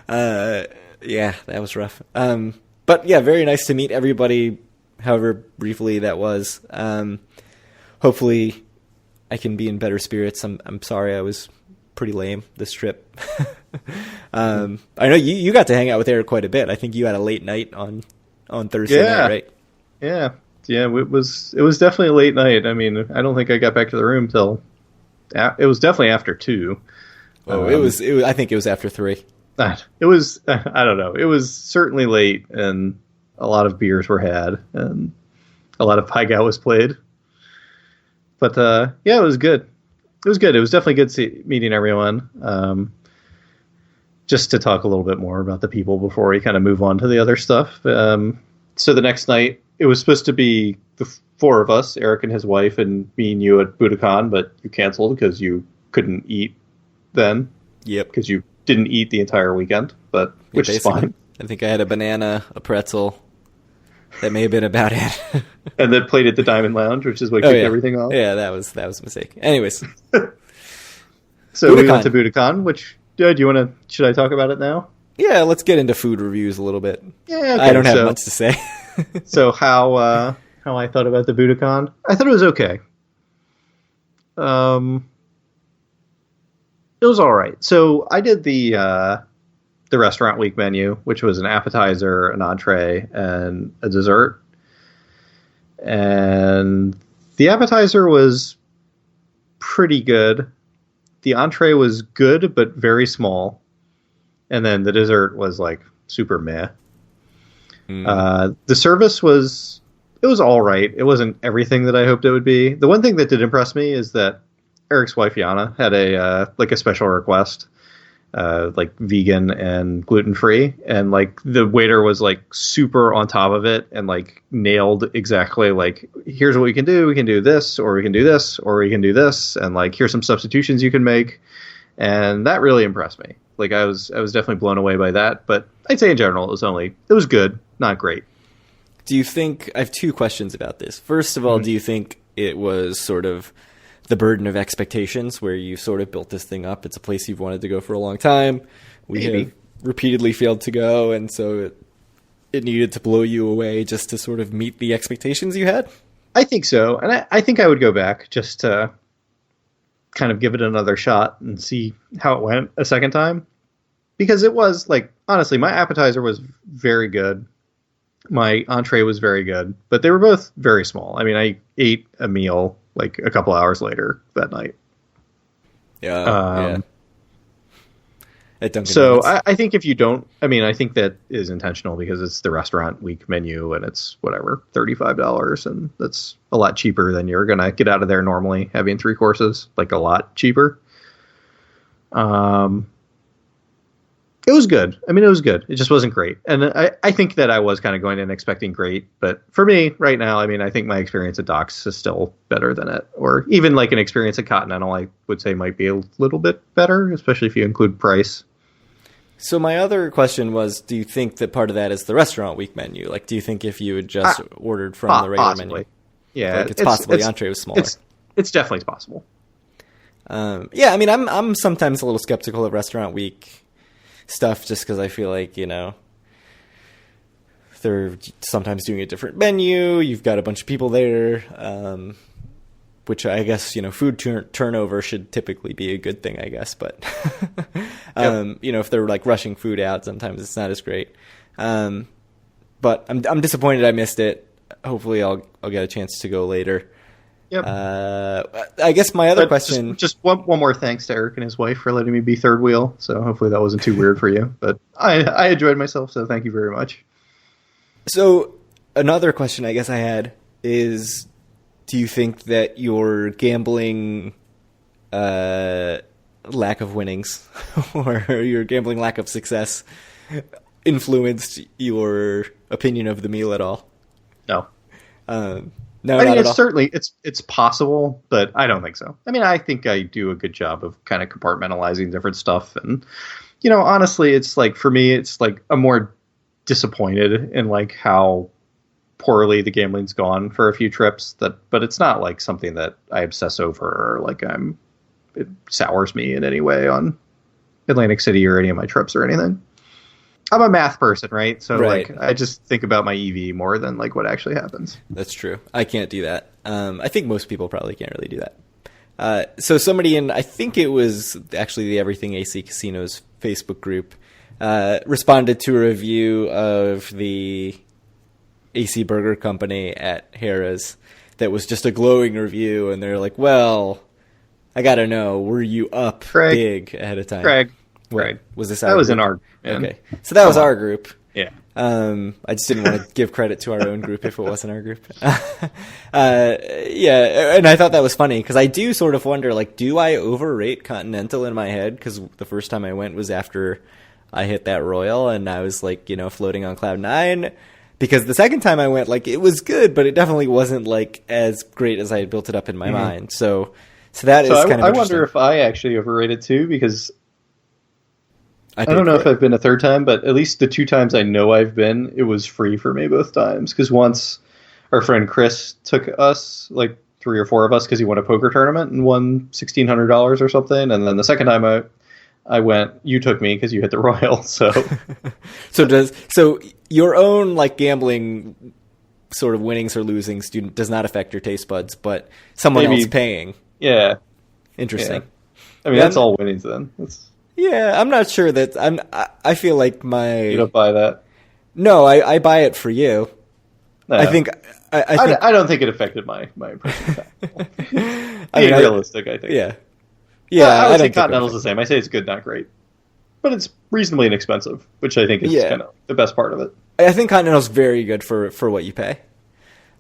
Yeah, that was rough. But yeah, very nice to meet everybody, however briefly that was. Hopefully I can be in better spirits. I'm sorry I was pretty lame this trip. I know you got to hang out with Eric quite a bit. I think you had a late night on Thursday night, right?
Yeah. Yeah, it was definitely a late night. I mean, I don't think I got back to the room till it was definitely after 2.
Oh, it was. I think it was after 3.
It was. I don't know. It was certainly late, and a lot of beers were had, and a lot of Pai-Gow was played. But yeah, it was good. It was good. It was definitely good meeting everyone. Just to talk a little bit more about the people before we kind of move on to the other stuff. So the next night, it was supposed to be the 4 of us, Eric and his wife, and me and you at Budokan, but you canceled because you couldn't eat then.
Yep.
Because you didn't eat the entire weekend, but which is fine.
I think I had a banana, a pretzel. That may have been about it.
And then played at the Diamond Lounge, which is what kicked everything off.
Yeah, that was a mistake. Anyways.
So Budokan. We went to Budokan, which, should I talk about it now?
Yeah, let's get into food reviews a little bit.
Yeah, okay,
I don't have much to say.
So how I thought about the Budokan? I thought it was okay. It was all right. So I did the restaurant week menu, which was an appetizer, an entree, and a dessert. And the appetizer was pretty good. The entree was good, but very small. And then the dessert was like super meh. The service was all right. It wasn't everything that I hoped it would be. The one thing that did impress me is that Eric's wife Yana had a special request, like vegan and gluten free, and like the waiter was like super on top of it and like nailed exactly like, here's what we can do. We can do this, or we can do this, or we can do this, and like here's some substitutions you can make, and that really impressed me. Like I was definitely blown away by that, but I'd say in general it was good, not great.
Do you think, I have 2 questions about this. First of all, do you think it was sort of the burden of expectations where you sort of built this thing up? It's a place you've wanted to go for a long time. We have repeatedly failed to go, and so it needed to blow you away just to sort of meet the expectations you had?
I think so, and I think I would go back just to kind of give it another shot and see how it went a second time. Because it was, like, honestly, my appetizer was very good. My entree was very good, but they were both very small. I mean, I ate a meal like a couple hours later that night.
Yeah.
So I think if you don't, I mean, I think that is intentional because it's the restaurant week menu and it's whatever, $35, and that's a lot cheaper than you're going to get out of there normally having 3 courses, like a lot cheaper. It was good. I mean, it was good. It just wasn't great. And I think that I was kind of going in expecting great. But for me right now, I mean, I think my experience at Doc's is still better than it. Or even like an experience at Continental, I would say might be a little bit better, especially if you include price.
So my other question was, do you think that part of that is the restaurant week menu? Like, do you think if you had just ordered from the regular
possibly.
menu?
Yeah.
Like it's possible the entree was smaller.
It's definitely possible.
Yeah, I mean, I'm sometimes a little skeptical of restaurant week stuff just because I feel like, they're sometimes doing a different menu. You've got a bunch of people there, which I guess, food turnover should typically be a good thing, I guess. But, if they're like rushing food out, sometimes it's not as great. But I'm disappointed I missed it. Hopefully I'll get a chance to go later.
Yep.
I guess my other question...
Just one more thanks to Eric and his wife for letting me be third wheel. So hopefully that wasn't too weird for you. But I enjoyed myself, so thank you very much.
So another question I guess I had is, do you think that your gambling lack of winnings or your gambling lack of success influenced your opinion of the meal at all?
No.
No,
I mean,
not at
it's
all.
certainly it's possible, but I don't think so. I mean, I think I do a good job of kind of compartmentalizing different stuff, and honestly, it's like for me, it's like I'm more disappointed in like how poorly the gambling's gone for a few trips. But it's not like something that I obsess over or like it sours me in any way on Atlantic City or any of my trips or anything. I'm a math person, right? So
Right.
like I just think about my EV more than like what actually happens.
That's true. I can't do that. I think most people probably can't really do that. So somebody I think it was actually the Everything AC Casinos Facebook group, responded to a review of the AC Burger Company at Harrah's that was just a glowing review, and they're like, well, I gotta know, were you up big ahead of time?
Craig.
Was this
that was in our
Okay. So that was our group.
Yeah.
I just didn't want to give credit to our own group if it wasn't our group. Yeah, and I thought that was funny because I do sort of wonder, like, do I overrate Continental in my head? Because the first time I went was after I hit that Royal, and I was like, floating on cloud nine. Because the second time I went, like, it was good, but it definitely wasn't like as great as I had built it up in my mind. So that is kind of
I wonder if I actually overrated too, because
I
don't know if I've been a third time, but at least the two times I know I've been, it was free for me both times. Because once our friend Chris took us, like 3 or 4 of us, because he won a poker tournament and won $1,600 or something. And then the second time I went, you took me because you hit the Royal. So,
so your own like gambling sort of winnings or losings does not affect your taste buds, but someone else paying.
Yeah.
Interesting.
Yeah. I mean, that's all winnings then.
Yeah, I'm not sure that I feel like
You don't buy that?
No, I buy it for you.
No.
I think
I don't think it affected my impression. Being realistic, I think.
Yeah. Yeah,
I would say Continental's the same. I say it's good, not great. But it's reasonably inexpensive, which I think is kind of the best part of it.
I think Continental's very good for what you pay.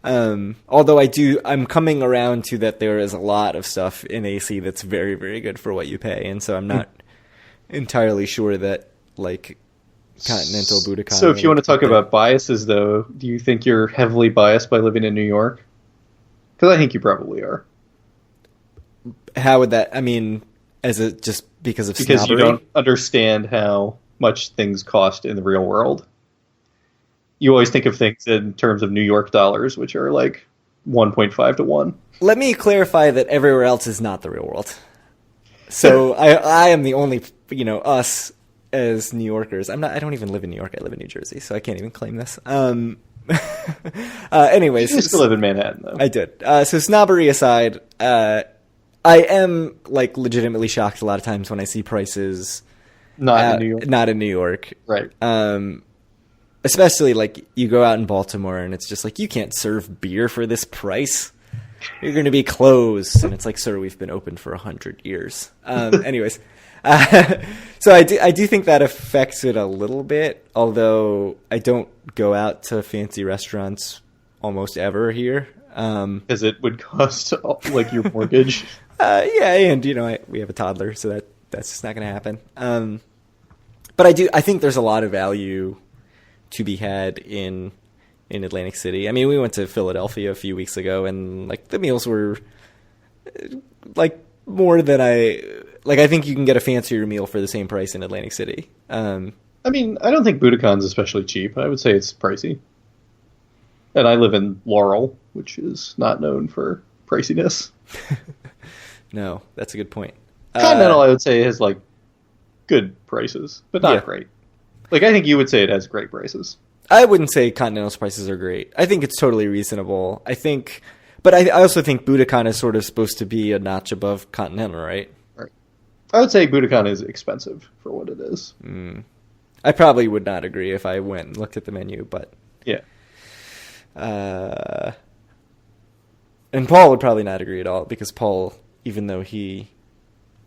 Although I'm coming around to that there is a lot of stuff in AC that's very, very good for what you pay, and so I'm not entirely sure that like Continental Budokan.
So if you want to talk about biases, though, do you think you're heavily biased by living in New York? Because I think you probably are.
How would that? I mean, just because of
because
snobbery?
You don't understand how much things cost in the real world. You always think of things in terms of New York dollars, which are like 1.5 to 1.
Let me clarify that everywhere else is not the real world. So I am the only, us as New Yorkers. I don't even live in New York. I live in New Jersey, so I can't even claim this. Anyways.
You used to live in Manhattan, though.
I did. So snobbery aside, I am like legitimately shocked a lot of times when I see prices
not in New York.
Right. Especially like you go out in Baltimore and it's just like, you can't serve beer for this price. You're going to be closed. And it's like, sir, we've been open for 100 years. Anyways. So I do think that affects it a little bit, although I don't go out to fancy restaurants almost ever here.
As it would cost like your mortgage.
Yeah. And we have a toddler, so that's just not going to happen. But I think there's a lot of value to be had in Atlantic City. I mean, we went to Philadelphia a few weeks ago, and like the meals were like more than I think you can get a fancier meal for the same price in Atlantic City.
I mean, I don't think Budokan's especially cheap. I would say it's pricey. And I live in Laurel, which is not known for priciness.
No, that's a good point.
Continental, I would say, has like good prices, but not great. Like, I think you would say it has great prices.
I wouldn't say Continental's prices are great. I think it's totally reasonable. But I also think Budokan is sort of supposed to be a notch above Continental, right?
Right. I would say Budokan is expensive for what it is.
I probably would not agree if I went and looked at the menu, but
yeah.
And Paul would probably not agree at all, because Paul, even though he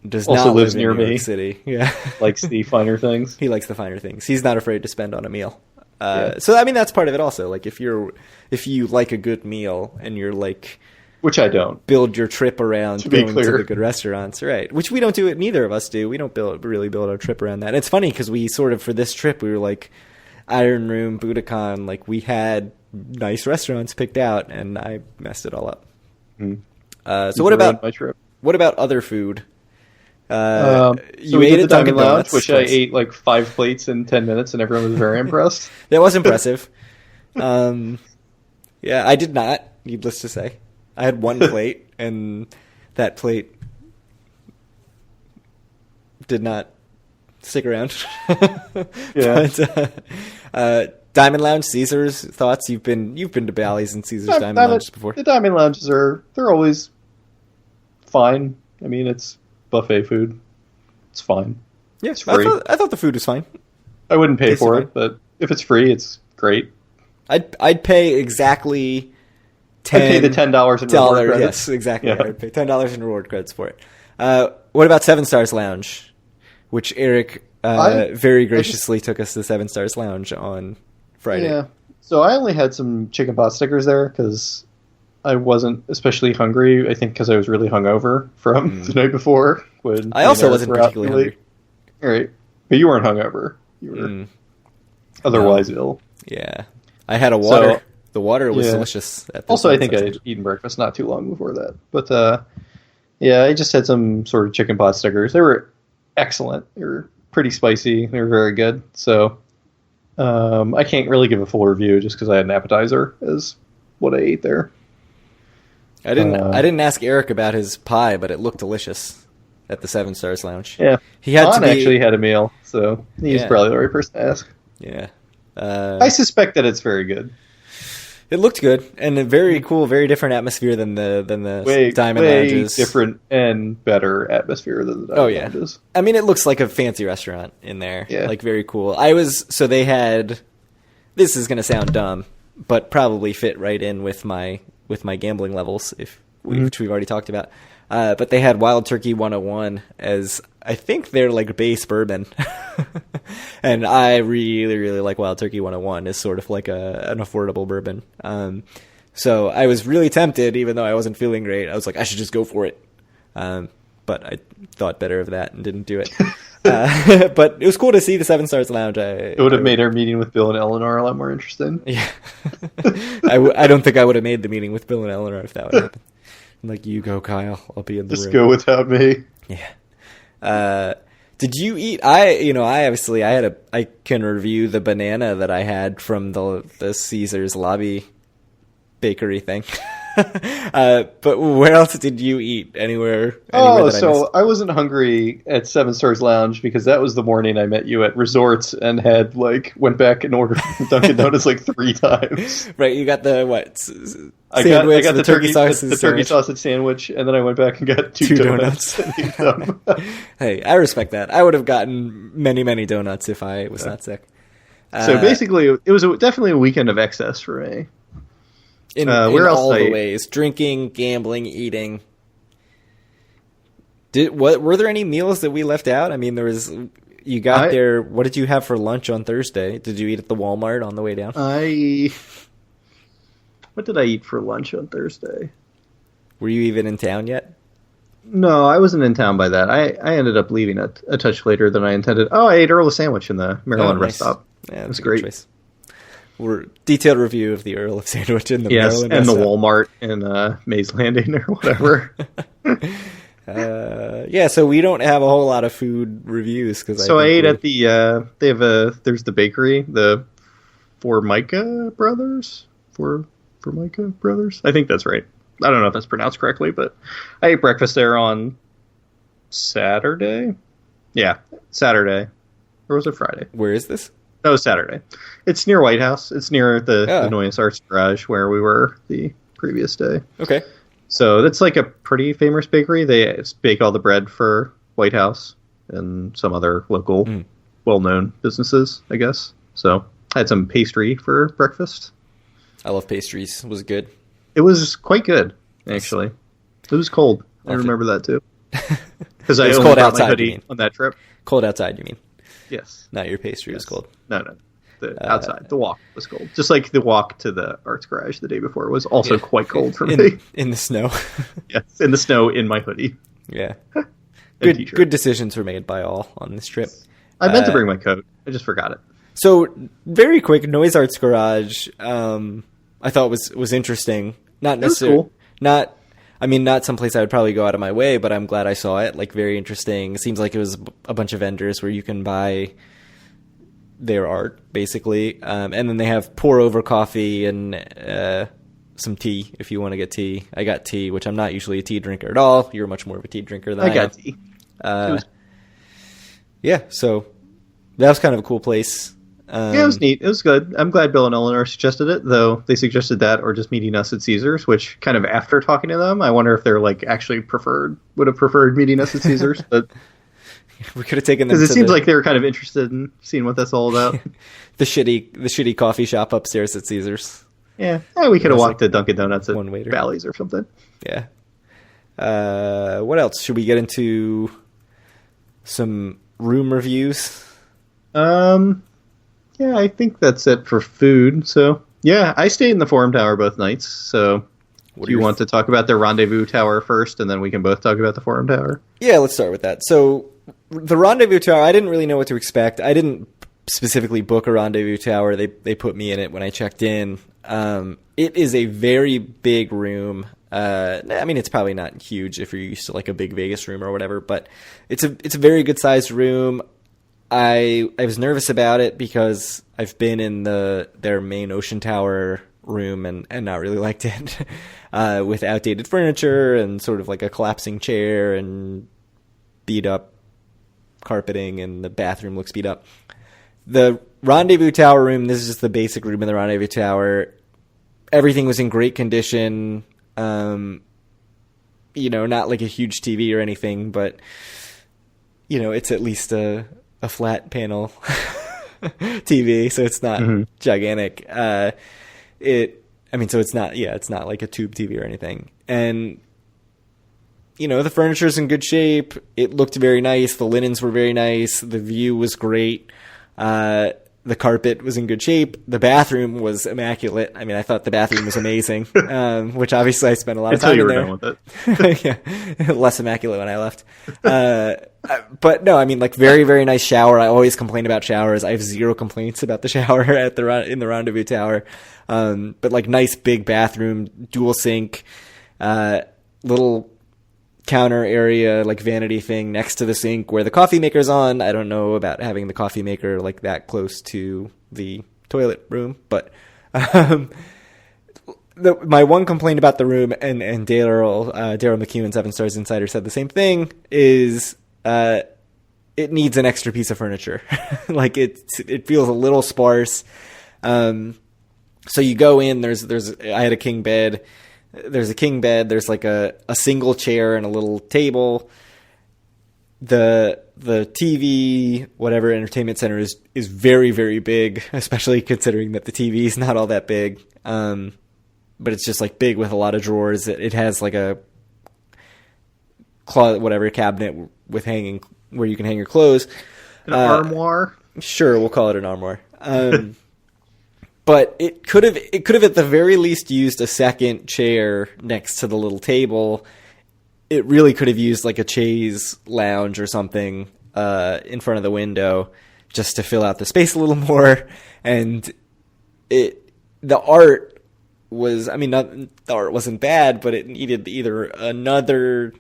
does
also
not
lives
live
near
in New
me,
York City, yeah,
likes the finer things.
He likes the finer things. He's not afraid to spend on a meal. So I mean, that's part of it also. Like if you like a good meal and you're like,
which I don't,
build your trip around
to be
going
clear.
to the good restaurants, right? Which we don't do. It. Neither of us do. We don't really build our trip around that. And it's funny because we sort of, for this trip, we were like Iron Room, Budokan. Like we had nice restaurants picked out, and I messed it all up. So what about
my trip?
What about other food?
So
You
we
ate
did
at
the Diamond
Dunkin'
Lounge,
Donuts,
which I ate like 5 plates in 10 minutes, and everyone was very impressed.
That was impressive. Yeah, I did not, needless to say. I had 1 plate, and that plate did not stick around.
Yeah.
But, Diamond Lounge, Caesars, thoughts? You've been to Bally's and Caesars Diamond Lounges before.
The Diamond Lounges they're always fine. I mean, it's buffet food. It's fine.
Yeah,
it's free.
I thought the food was fine.
I wouldn't pay for
fine.
it, but if it's free, it's great.
I'd pay exactly
I'd pay the $10 in reward credits.
Yes, exactly.
Yeah.
I'd pay $10 in reward credits for it. What about Seven Stars Lounge, which Eric very graciously took us to Seven Stars Lounge on Friday.
Yeah. So I only had some chicken pot stickers there because I wasn't especially hungry. I think because I was really hungover from the night before. When
I also wasn't particularly hungry.
All right. But you weren't hungover. You were otherwise ill.
Yeah. I had a water.
So,
the water was delicious.
Also, I think I had eaten breakfast not too long before that. But, yeah, I just had some sort of chicken pot stickers. They were excellent. They were pretty spicy. They were very good. So, I can't really give a full review just because I had an appetizer as what I ate there.
I didn't ask Eric about his pie, but it looked delicious at the Seven Stars Lounge.
Yeah.
He had
Juan actually had a meal, so he's probably the right person to ask.
Yeah.
I suspect that it's very good.
It looked good, and a very cool, very different atmosphere than the Diamond Lounges.
Different and better atmosphere than the Diamond Lounges.
I mean, it looks like a fancy restaurant in there.
Yeah.
Like, very cool. They had, this is going to sound dumb, but probably fit right in with my gambling levels, which we've already talked about. But they had Wild Turkey 101 as, I think, their like base bourbon. And I really, really like Wild Turkey 101 as sort of like an affordable bourbon. So I was really tempted, even though I wasn't feeling great. I was like, I should just go for it. But I thought better of that and didn't do it. But it was cool to see the Seven Stars Lounge.
It would have made our meeting with Bill and Eleanor a lot more interesting.
Yeah. I don't think I would have made the meeting with Bill and Eleanor if that would happen. Like, you go, Kyle. I'll be in the room.
Just go without me.
Yeah. Did you eat? I can review the banana that I had from the Caesars lobby bakery thing. But where else did you eat? Anywhere
I wasn't hungry at Seven Stars Lounge because that was the morning I met you at Resorts and had went back and ordered Dunkin' Donuts 3 times.
Right, you got the
I got the turkey sausage sandwich, and then I went back and got two donuts. And ate them.
Hey, I respect that. I would have gotten many, many donuts if I was not sick.
So basically, it was definitely a weekend of excess for me.
In all the ways. Drinking, gambling, eating. Were there any meals that we left out? I mean, there was... You got there... What did you have for lunch on Thursday? Did you eat at the Walmart on the way down?
What did I eat for lunch on Thursday?
Were you even in town yet?
No, I wasn't in town by that. I ended up leaving a touch later than I intended. Oh, I ate Earl sandwich in the Maryland rest
Nice.
stop.
Yeah,
It
that's
was
a good
great.
choice. We're detailed review of the Earl of Sandwich in the
Yes,
Maryland
and the
rest stop.
Walmart in Mays Landing or whatever.
Yeah, so we don't have a whole lot of food reviews because
So I ate at the they have there's the bakery, the Formica Brothers. Formica Brothers? I think that's right. I don't know if that's pronounced correctly, but I ate breakfast there on Saturday. Yeah, Saturday. Or was it Friday?
Where is this?
No, Saturday. It's near White House. It's near the
Oh.
Noyes Arts Garage where we were the previous day.
Okay.
So that's like a pretty famous bakery. They bake all the bread for White House and some other local, well-known businesses, I guess. So I had some pastry for breakfast.
I love pastries. Was it good?
It was quite good, actually. It was cold. I
Love it.
remember that too. Because I
It was
only
cold
brought
outside,
my
you
hoodie
mean.
on that trip.
Cold outside, you mean?
Yes.
Not your pastry was cold.
No. The outside. The walk was cold. Just like the walk to the arts garage the day before was also quite cold for me.
In the snow.
Yes, in the snow in my hoodie.
Yeah.
and
Good good decisions were made by all on this trip.
I meant to bring my coat. I just forgot it.
So very quick, Noise Arts Garage. I thought was interesting. Not necessarily
cool.
not someplace I would probably go out of my way, but I'm glad I saw it. Like very interesting. It seems like it was a bunch of vendors where you can buy their art basically, and then they have pour over coffee and some tea if you want to get tea. I got tea, which I'm not usually a tea drinker at all. You're much more of a tea drinker than I
got
am.
tea.
Yeah, so that was kind of a cool place.
Yeah, it was neat. It was good. I'm glad Bill and Eleanor suggested it, though they suggested that or just meeting us at Caesars, which kind of after talking to them, I wonder if they're like actually would have preferred meeting us at Caesars. But
we could have taken them
because
to
it seems like they were kind of interested in seeing what that's all about.
the shitty coffee shop upstairs at Caesars.
Yeah, we could have walked to Dunkin' Donuts at
one waiter.
Bally's or something.
Yeah. What else? Should we get into some room reviews?
Yeah, I think that's it for food. So, yeah, I stayed in the Forum Tower both nights. So, do you want to talk about the Rendezvous Tower first, and then we can both talk about the Forum Tower?
Yeah, let's start with that. So, the Rendezvous Tower, I didn't really know what to expect. I didn't specifically book a Rendezvous Tower. They put me in it when I checked in. It is a very big room. I mean, it's probably not huge if you're used to like a big Vegas room or whatever, but it's a very good sized room. I was nervous about it because I've been in their main Ocean Tower room and not really liked it with outdated furniture and sort of like a collapsing chair and beat up carpeting, and the bathroom looks beat up. The Rendezvous Tower room, this is just the basic room in the Rendezvous Tower. Everything was in great condition. Not like a huge TV or anything, but it's at least a flat panel TV, so it's not gigantic. So it's not like a tube TV or anything. And the furniture's in good shape. It looked very nice. The linens were very nice. The view was great. The carpet was in good shape. The bathroom was immaculate. I mean, I thought the bathroom was amazing, which obviously I spent a lot of time in there.
Until you were done with it.
Yeah, less immaculate when I left. But no, I mean, like very, very nice shower. I always complain about showers. I have zero complaints about the shower in the Rendezvous Tower. But like nice big bathroom, dual sink, little counter area, like vanity thing next to the sink where the coffee maker's on. I don't know about having the coffee maker like that close to the toilet room, but my one complaint about the room, and Daryl McEwen, 7 Stars Insider, said the same thing, is it needs an extra piece of furniture. Like it feels a little sparse. So you go in, I had a king bed. There's a king bed. There's like a single chair and a little table. The TV, whatever entertainment center is very, very big, especially considering that the TV is not all that big. But it's just like big with a lot of drawers. It has like a closet, whatever, cabinet with hanging where you can hang your clothes.
An armoire?
Sure, we'll call it an armoire. But it could have at the very least used a second chair next to the little table. it really could have used like a chaise lounge or something in front of the window just to fill out the space a little more. And the art was, I mean, the art wasn't bad, but it needed either another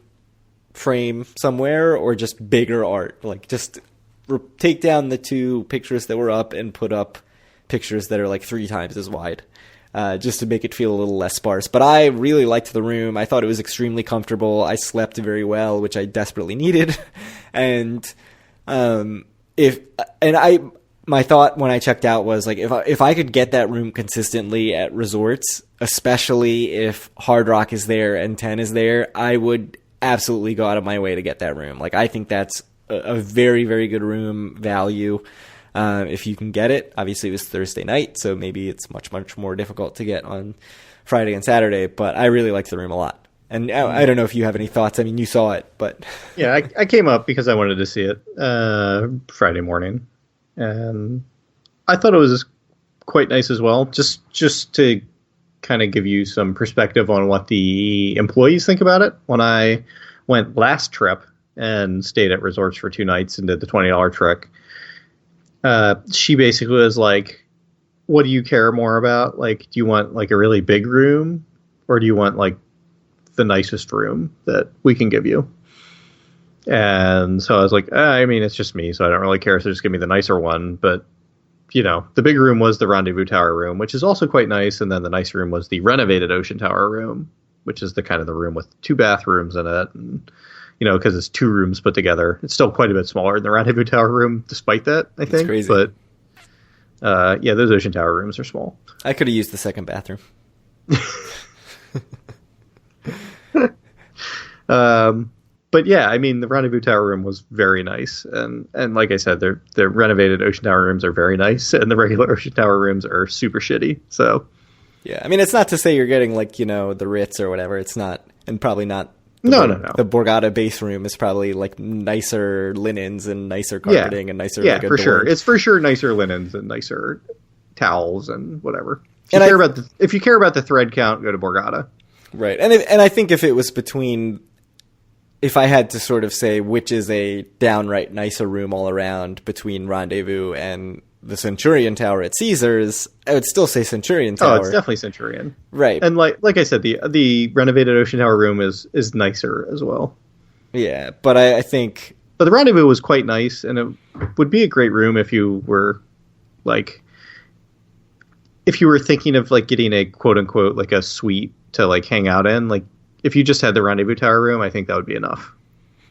frame somewhere or just bigger art. Like just take down the 2 pictures that were up and put up pictures that are like 3 times as wide. Just to make it feel a little less sparse. But I really liked the room. I thought it was extremely comfortable. I slept very well, which I desperately needed. And my thought when I checked out was like, if I could get that room consistently at resorts, especially if Hard Rock is there and 10 is there, I would absolutely go out of my way to get that room. Like, I think that's a very, very good room value. If you can get it. Obviously it was Thursday night, so maybe it's much, much more difficult to get on Friday and Saturday, but I really liked the room a lot. And I don't know if you have any thoughts. I mean, you saw it, but...
Yeah, I came up because I wanted to see it Friday morning, and I thought it was quite nice as well, just to kind of give you some perspective on what the employees think about it. When I went last trip and stayed at resorts for 2 nights and did the $20 trick, she basically was like, what do you care more about? Like, do you want like a really big room, or do you want like the nicest room that we can give you? And so I was like, I mean, it's just me, so I don't really care. So just give me the nicer one. But, you know, the big room was the Rendezvous Tower room, which is also quite nice. And then the nice room was the renovated Ocean Tower room, which is the kind of the room with 2 bathrooms in it. And, you know, because it's 2 rooms put together. It's still quite a bit smaller than the Rendezvous Tower room, despite that, I think.
It's crazy.
But, yeah, those Ocean Tower rooms are small.
I could have used the second bathroom.
But, yeah, I mean, the Rendezvous Tower room was very nice. And like I said, the renovated Ocean Tower rooms are very nice, and the regular Ocean Tower rooms are super shitty. So,
yeah, I mean, it's not to say you're getting, like, you know, the Ritz or whatever. It's not, and probably not.
No.
The Borgata base room is probably like nicer linens and nicer carpeting and nicer.
Yeah,
like,
for sure. It's for sure nicer linens and nicer towels and whatever. If you care about the thread count, go to Borgata.
Right, and I think if it was if I had to sort of say which is a downright nicer room all around between Rendezvous and the Centurion Tower at Caesars, I would still say Centurion Tower.
Oh, it's definitely Centurion.
Right.
And like I said, the renovated Ocean Tower room is nicer as well.
Yeah, but I think...
But the Rendezvous was quite nice, and it would be a great room if you were, like... If you were thinking of, like, getting a quote-unquote, like, a suite to, like, hang out in. Like, if you just had the Rendezvous Tower room, I think that would be enough.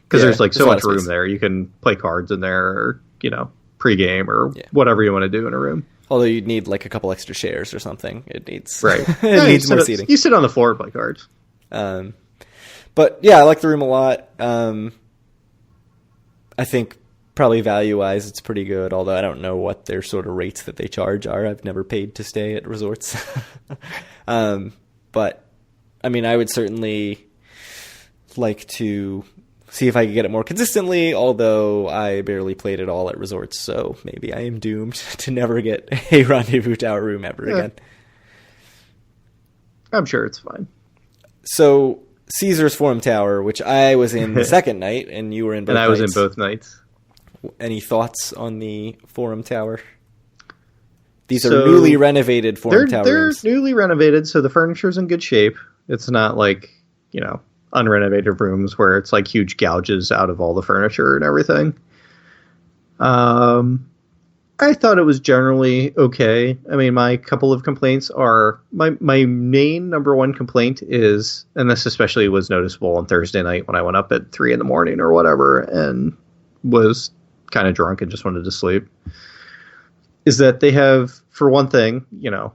Because there's, like, so much room there. You can play cards in there, or, you know... Pre-game or whatever you want to do in a room.
Although you'd need like a couple extra chairs or something. It needs
it
needs more seating.
You sit on the floor and play cards.
But yeah, I like the room a lot. I think probably value-wise it's pretty good, although I don't know what their sort of rates that they charge are. I've never paid to stay at resorts. But I mean, I would certainly like to see if I could get it more consistently, although I barely played it all at resorts, so maybe I am doomed to never get a Rendezvous Tower room ever again.
I'm sure it's fine.
So, Caesars Forum Tower, which I was in the second night, and you were in both nights.
And I was in both nights.
Any thoughts on the Forum Tower? These are newly renovated Forum Tower rooms.
They're newly renovated, so the furniture's in good shape. It's not like, you know... unrenovated rooms where it's like huge gouges out of all the furniture and everything. I thought it was generally okay. I mean, my couple of complaints are my main number one complaint is, and this especially was noticeable on Thursday night when I went up at 3 a.m. or whatever and was kind of drunk and just wanted to sleep, is that they have, for one thing, you know,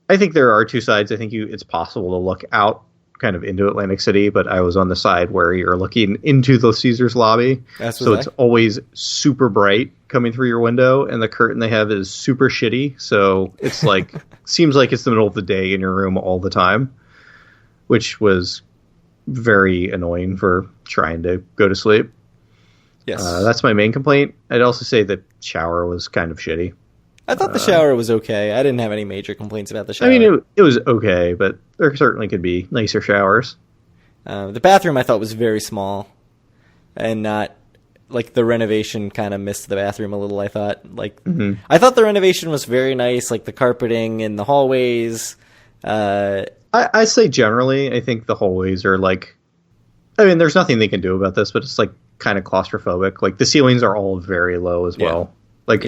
I think there are 2 sides. I think it's possible to look out kind of into Atlantic City, but I was on the side where you're looking into the Caesars lobby. So it's always super bright coming through your window, and the curtain they have is super shitty. So it's like, seems like it's the middle of the day in your room all the time, which was very annoying for trying to go to sleep.
Yes.
That's my main complaint. I'd also say the shower was kind of shitty.
I thought the shower was okay. I didn't have any major complaints about the shower.
I mean, it was okay, but there certainly could be nicer showers.
The bathroom I thought was very small, and not like the renovation kind of missed the bathroom a little. I thought I thought the renovation was very nice, like the carpeting in the hallways.
I say generally, I think the hallways are like, I mean, there's nothing they can do about this, but it's like kind of claustrophobic. Like the ceilings are all very low as well. Like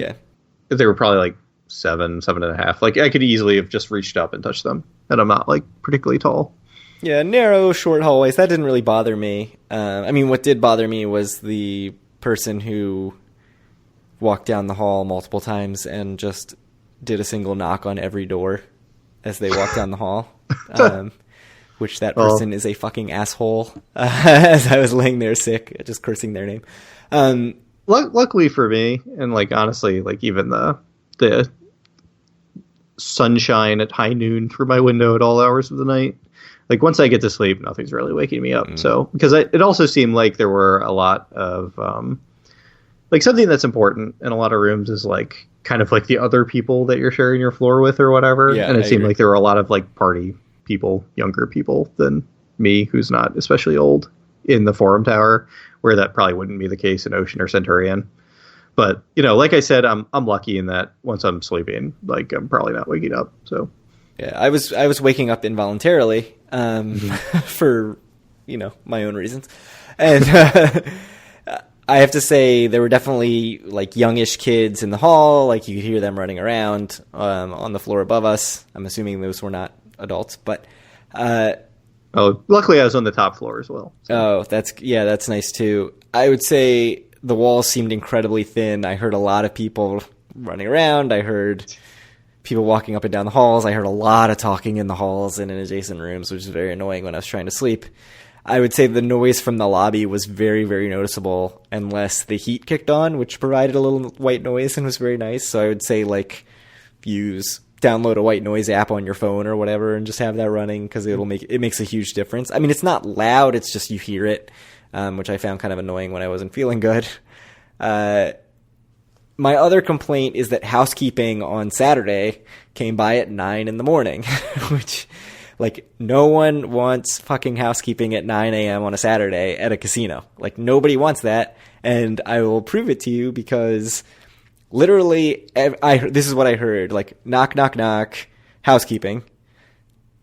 they were probably like 7.5. Like I could easily have just reached up and touched them, and I'm not like particularly tall.
Yeah, narrow, short hallways. That didn't really bother me. I mean, what did bother me was the person who walked down the hall multiple times and just did a single knock on every door as they walked down the hall. Which that person is a fucking asshole. As I was laying there sick, just cursing their name.
Luckily for me, and like honestly, like even the sunshine at high noon through my window at all hours of the night, like once I get to sleep, nothing's really waking me up. So because it also seemed like there were a lot of like something that's important in a lot of rooms is like kind of like the other people that you're sharing your floor with or whatever. Yeah, and it seemed like there were a lot of like party people, younger people than me, who's not especially old, in the Forum Tower, where that probably wouldn't be the case in Ocean or Centurion. But, you know, like I said, I'm lucky in that once I'm sleeping, like I'm probably not waking up. So
yeah, I was waking up involuntarily for, you know, my own reasons. And I have to say there were definitely like youngish kids in the hall. Like you could hear them running around on the floor above us. I'm assuming those were not adults, but
luckily I was on the top floor as well.
So. That's nice too. I would say the walls seemed incredibly thin. I heard a lot of people running around. I heard people walking up and down the halls. I heard a lot of talking in the halls and in adjacent rooms, which is very annoying when I was trying to sleep. I would say the noise from the lobby was very, very noticeable unless the heat kicked on, which provided a little white noise and was very nice. So I would say like download a white noise app on your phone or whatever and just have that running, because it makes a huge difference. I mean, it's not loud, it's just you hear it, which I found kind of annoying when I wasn't feeling good. My other complaint is that housekeeping on Saturday came by at 9 in the morning, which, like, no one wants fucking housekeeping at 9 a.m. on a Saturday at a casino. Like, nobody wants that, and I will prove it to you because literally, this is what I heard, like, knock, knock, knock, housekeeping,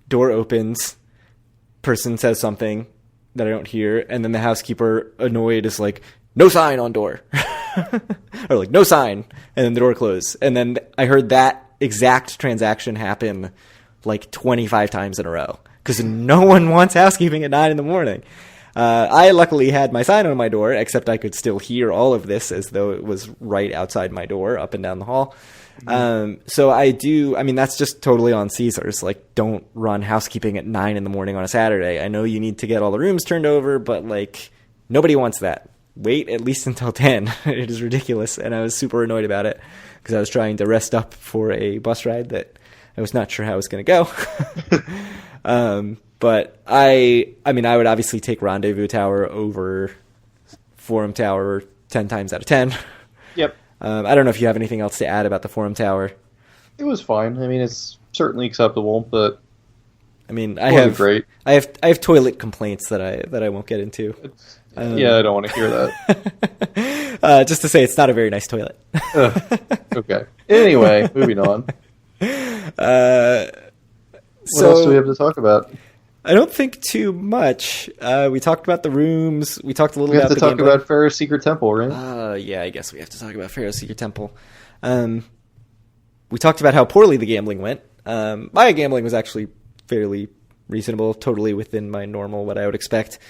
door opens, person says something that I don't hear, and then the housekeeper, annoyed, is like, no sign on door. Or like, no sign, and then the door closed. And then I heard that exact transaction happen like 25 times in a row, because no one wants housekeeping at 9 in the morning. I luckily had my sign on my door, except I could still hear all of this as though it was right outside my door, up and down the hall. So I mean, that's just totally on Caesars. Like, don't run housekeeping at 9 in the morning on a Saturday. I know you need to get all the rooms turned over, but like, nobody wants that. Wait at least until 10. It is ridiculous. And I was super annoyed about it because I was trying to rest up for a bus ride that I was not sure how it was going to go. But I mean, I would obviously take Rendezvous Tower over Forum Tower 10 times out of 10.
Yep.
I don't know if you have anything else to add about the Forum Tower.
It was fine. I mean, it's certainly acceptable, but
I mean, I have toilet complaints that I won't get into.
Yeah, I don't want to hear
that. Just to say, it's not a very nice toilet.
Okay. Anyway, moving on. What else do we have to talk about?
I don't think too much. We talked about the rooms. We talked a little about the
We have to talk about Pharaoh's Secret Temple, right?
Yeah, I guess we have to talk about Pharaoh's Secret Temple. We talked about how poorly the gambling went. My gambling was actually fairly reasonable, totally within my normal, what I would expect.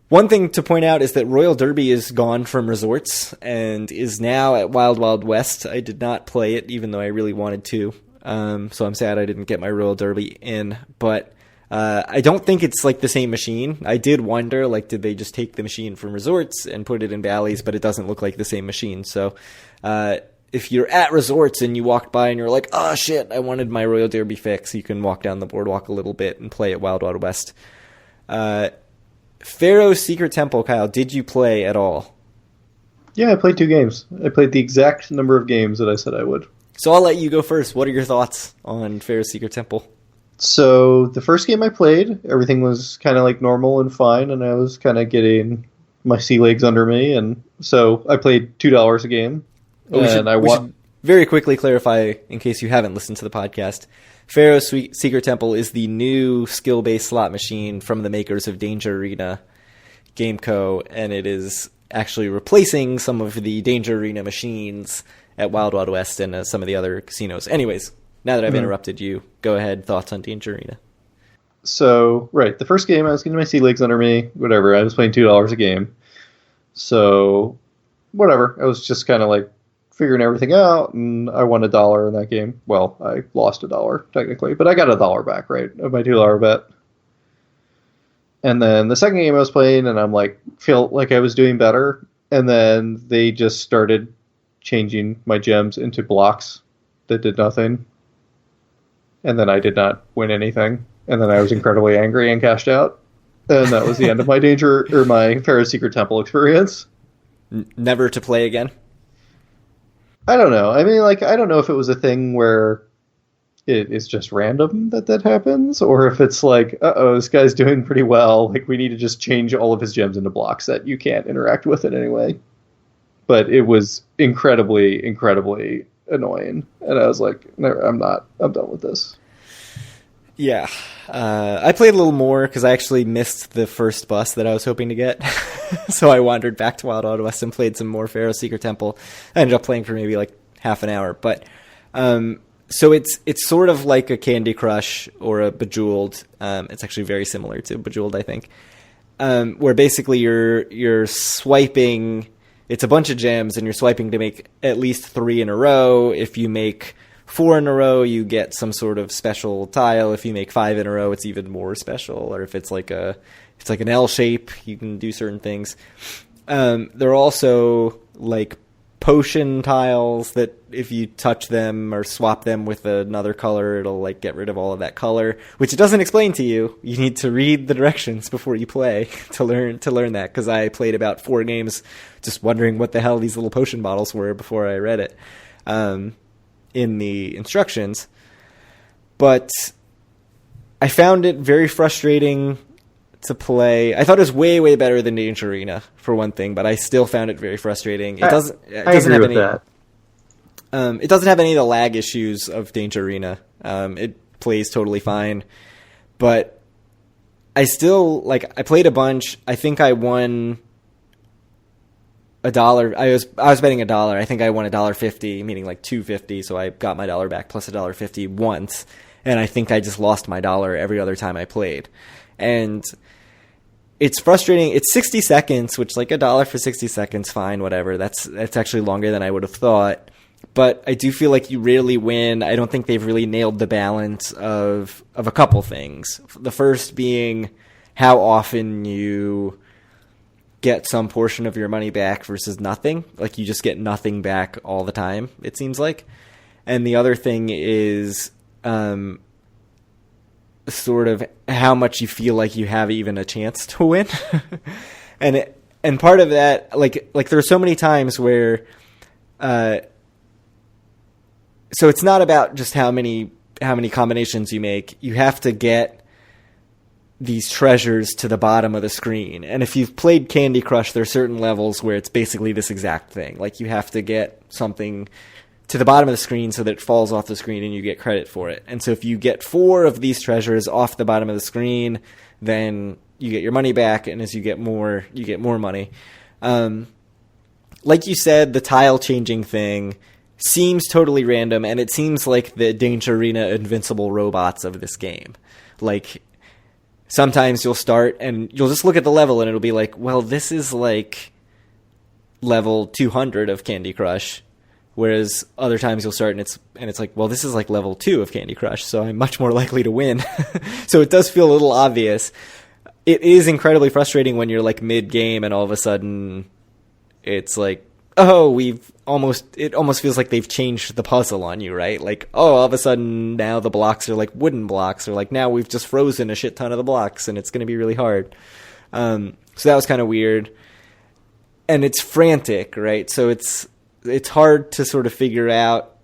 One thing to point out is that Royal Derby is gone from resorts and is now at Wild Wild West. I did not play it, even though I really wanted to. So I'm sad I didn't get my Royal Derby in. But I don't think it's like the same machine. I did wonder, like, did they just take the machine from resorts and put it in Bally's? But it doesn't look like the same machine. So if you're at resorts and you walked by and you're like, oh shit, I wanted my Royal Derby fix, you can walk down the boardwalk a little bit and play at Wild Wild West. Pharaoh's Secret Temple, Kyle, did you play at all?
Yeah, I played 2 games. I played the exact number of games that I said I would.
So I'll let you go first. What are your thoughts on Pharaoh's Secret Temple?
So the first game I played, everything was kind of like normal and fine, and I was kind of getting my sea legs under me, and so I played $2 a game,
Well, we
and
should
I
we
won.
should very quickly clarify, in case you haven't listened to the podcast. Pharaoh's Secret Temple is the new skill-based slot machine from the makers of Danger Arena Game Co., and it is actually replacing some of the Danger Arena machines at Wild Wild West and some of the other casinos. Anyways, now that I've interrupted you, go ahead. Thoughts on Danger Arena?
So right, the first game I was getting my sea legs under me, whatever. I was playing $2 a game, so whatever. I was just kind of like figuring everything out, and I won $1 in that game. Well, I lost $1 technically, but I got $1 back, right, of my $2 bet. And then the second game I was playing, and I'm like, feel like I was doing better, and then they just started changing my gems into blocks that did nothing, and then I did not win anything, and then I was incredibly angry and cashed out, and that was the end of my my Pharaoh's Secret Temple experience.
Never to play again?
I don't know. I mean, like, I don't know if it was a thing where it is just random that happens, or if it's like, this guy's doing pretty well. Like, we need to just change all of his gems into blocks that you can't interact with in any way. But it was incredibly, incredibly annoying, and I was like, no, I'm done with this.
Yeah. I played a little more because I actually missed the first bus that I was hoping to get. So I wandered back to Wild Wild West and played some more Pharaoh's Secret Temple. I ended up playing for maybe like half an hour. But so it's sort of like a Candy Crush or a Bejeweled. It's actually very similar to Bejeweled, I think. Where basically you're swiping. It's a bunch of gems, and you're swiping to make at least 3 in a row. If you make 4 in a row, you get some sort of special tile. If you make 5 in a row, it's even more special. Or if it's like an L shape, you can do certain things. There are also like potion tiles that if you touch them or swap them with another color, it'll like get rid of all of that color, which it doesn't explain to you. You need to read the directions before you play to learn that, because I played about 4 games just wondering what the hell these little potion bottles were before I read it in the instructions. But I found it very frustrating to play. I thought it was way, way better than Danger Arena, for one thing, but I still found it very frustrating. It doesn't have any. It doesn't have any of the lag issues of Danger Arena. It plays totally fine, but I still I played a bunch. I think I won $1. I was betting $1. I think I won $1.50, meaning like $2.50. So I got my $1 back plus $1.50 once, and I think I just lost my $1 every other time I played, and it's frustrating. It's 60 seconds, which like $1 for 60 seconds, fine, whatever. That's actually longer than I would have thought. But I do feel like you rarely win. I don't think they've really nailed the balance of a couple things. The first being how often you get some portion of your money back versus nothing. Like you just get nothing back all the time, it seems like. And the other thing is sort of how much you feel like you have even a chance to win. and part of that, like there are so many times where so it's not about just how many combinations you make. You have to get these treasures to the bottom of the screen. And if you've played Candy Crush, there are certain levels where it's basically this exact thing. Like you have to get something to the bottom of the screen so that it falls off the screen and you get credit for it. And so if you get 4 of these treasures off the bottom of the screen, then you get your money back, and as you get more money. Like you said, the tile changing thing seems totally random, and it seems like the Danger Arena invincible robots of this game. Like, sometimes you'll start and you'll just look at the level and it'll be like, well, this is like level 200 of Candy Crush. Whereas other times you'll start and it's like, well, this is like level 2 of Candy Crush, so I'm much more likely to win. So it does feel a little obvious. It is incredibly frustrating when you're like mid-game and all of a sudden it's like, oh, it almost feels like they've changed the puzzle on you, right? Like, oh, all of a sudden now the blocks are like wooden blocks, or like now we've just frozen a shit ton of the blocks and it's going to be really hard. So that was kind of weird. And it's frantic, right? So it's hard to sort of figure out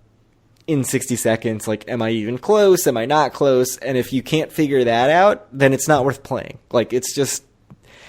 in 60 seconds, like, am I even close? Am I not close? And if you can't figure that out, then it's not worth playing. Like, it's just,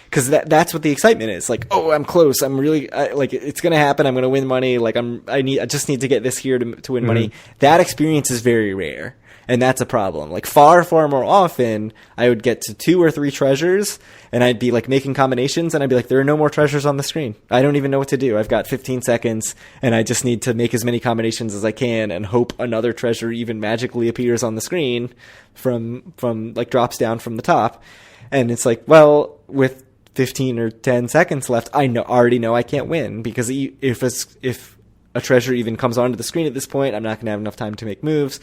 because that's what the excitement is. Like, oh, I'm close. I'm really, like, it's going to happen. I'm going to win money. Like, I just need to get this here to win money. That experience is very rare. And that's a problem. Like, far, far more often, I would get to 2 or 3 treasures, and I'd be, like, making combinations, and I'd be like, there are no more treasures on the screen. I don't even know what to do. I've got 15 seconds, and I just need to make as many combinations as I can and hope another treasure even magically appears on the screen from like, drops down from the top. And it's like, well, with 15 or 10 seconds left, I already know I can't win, because if a treasure even comes onto the screen at this point, I'm not going to have enough time to make moves.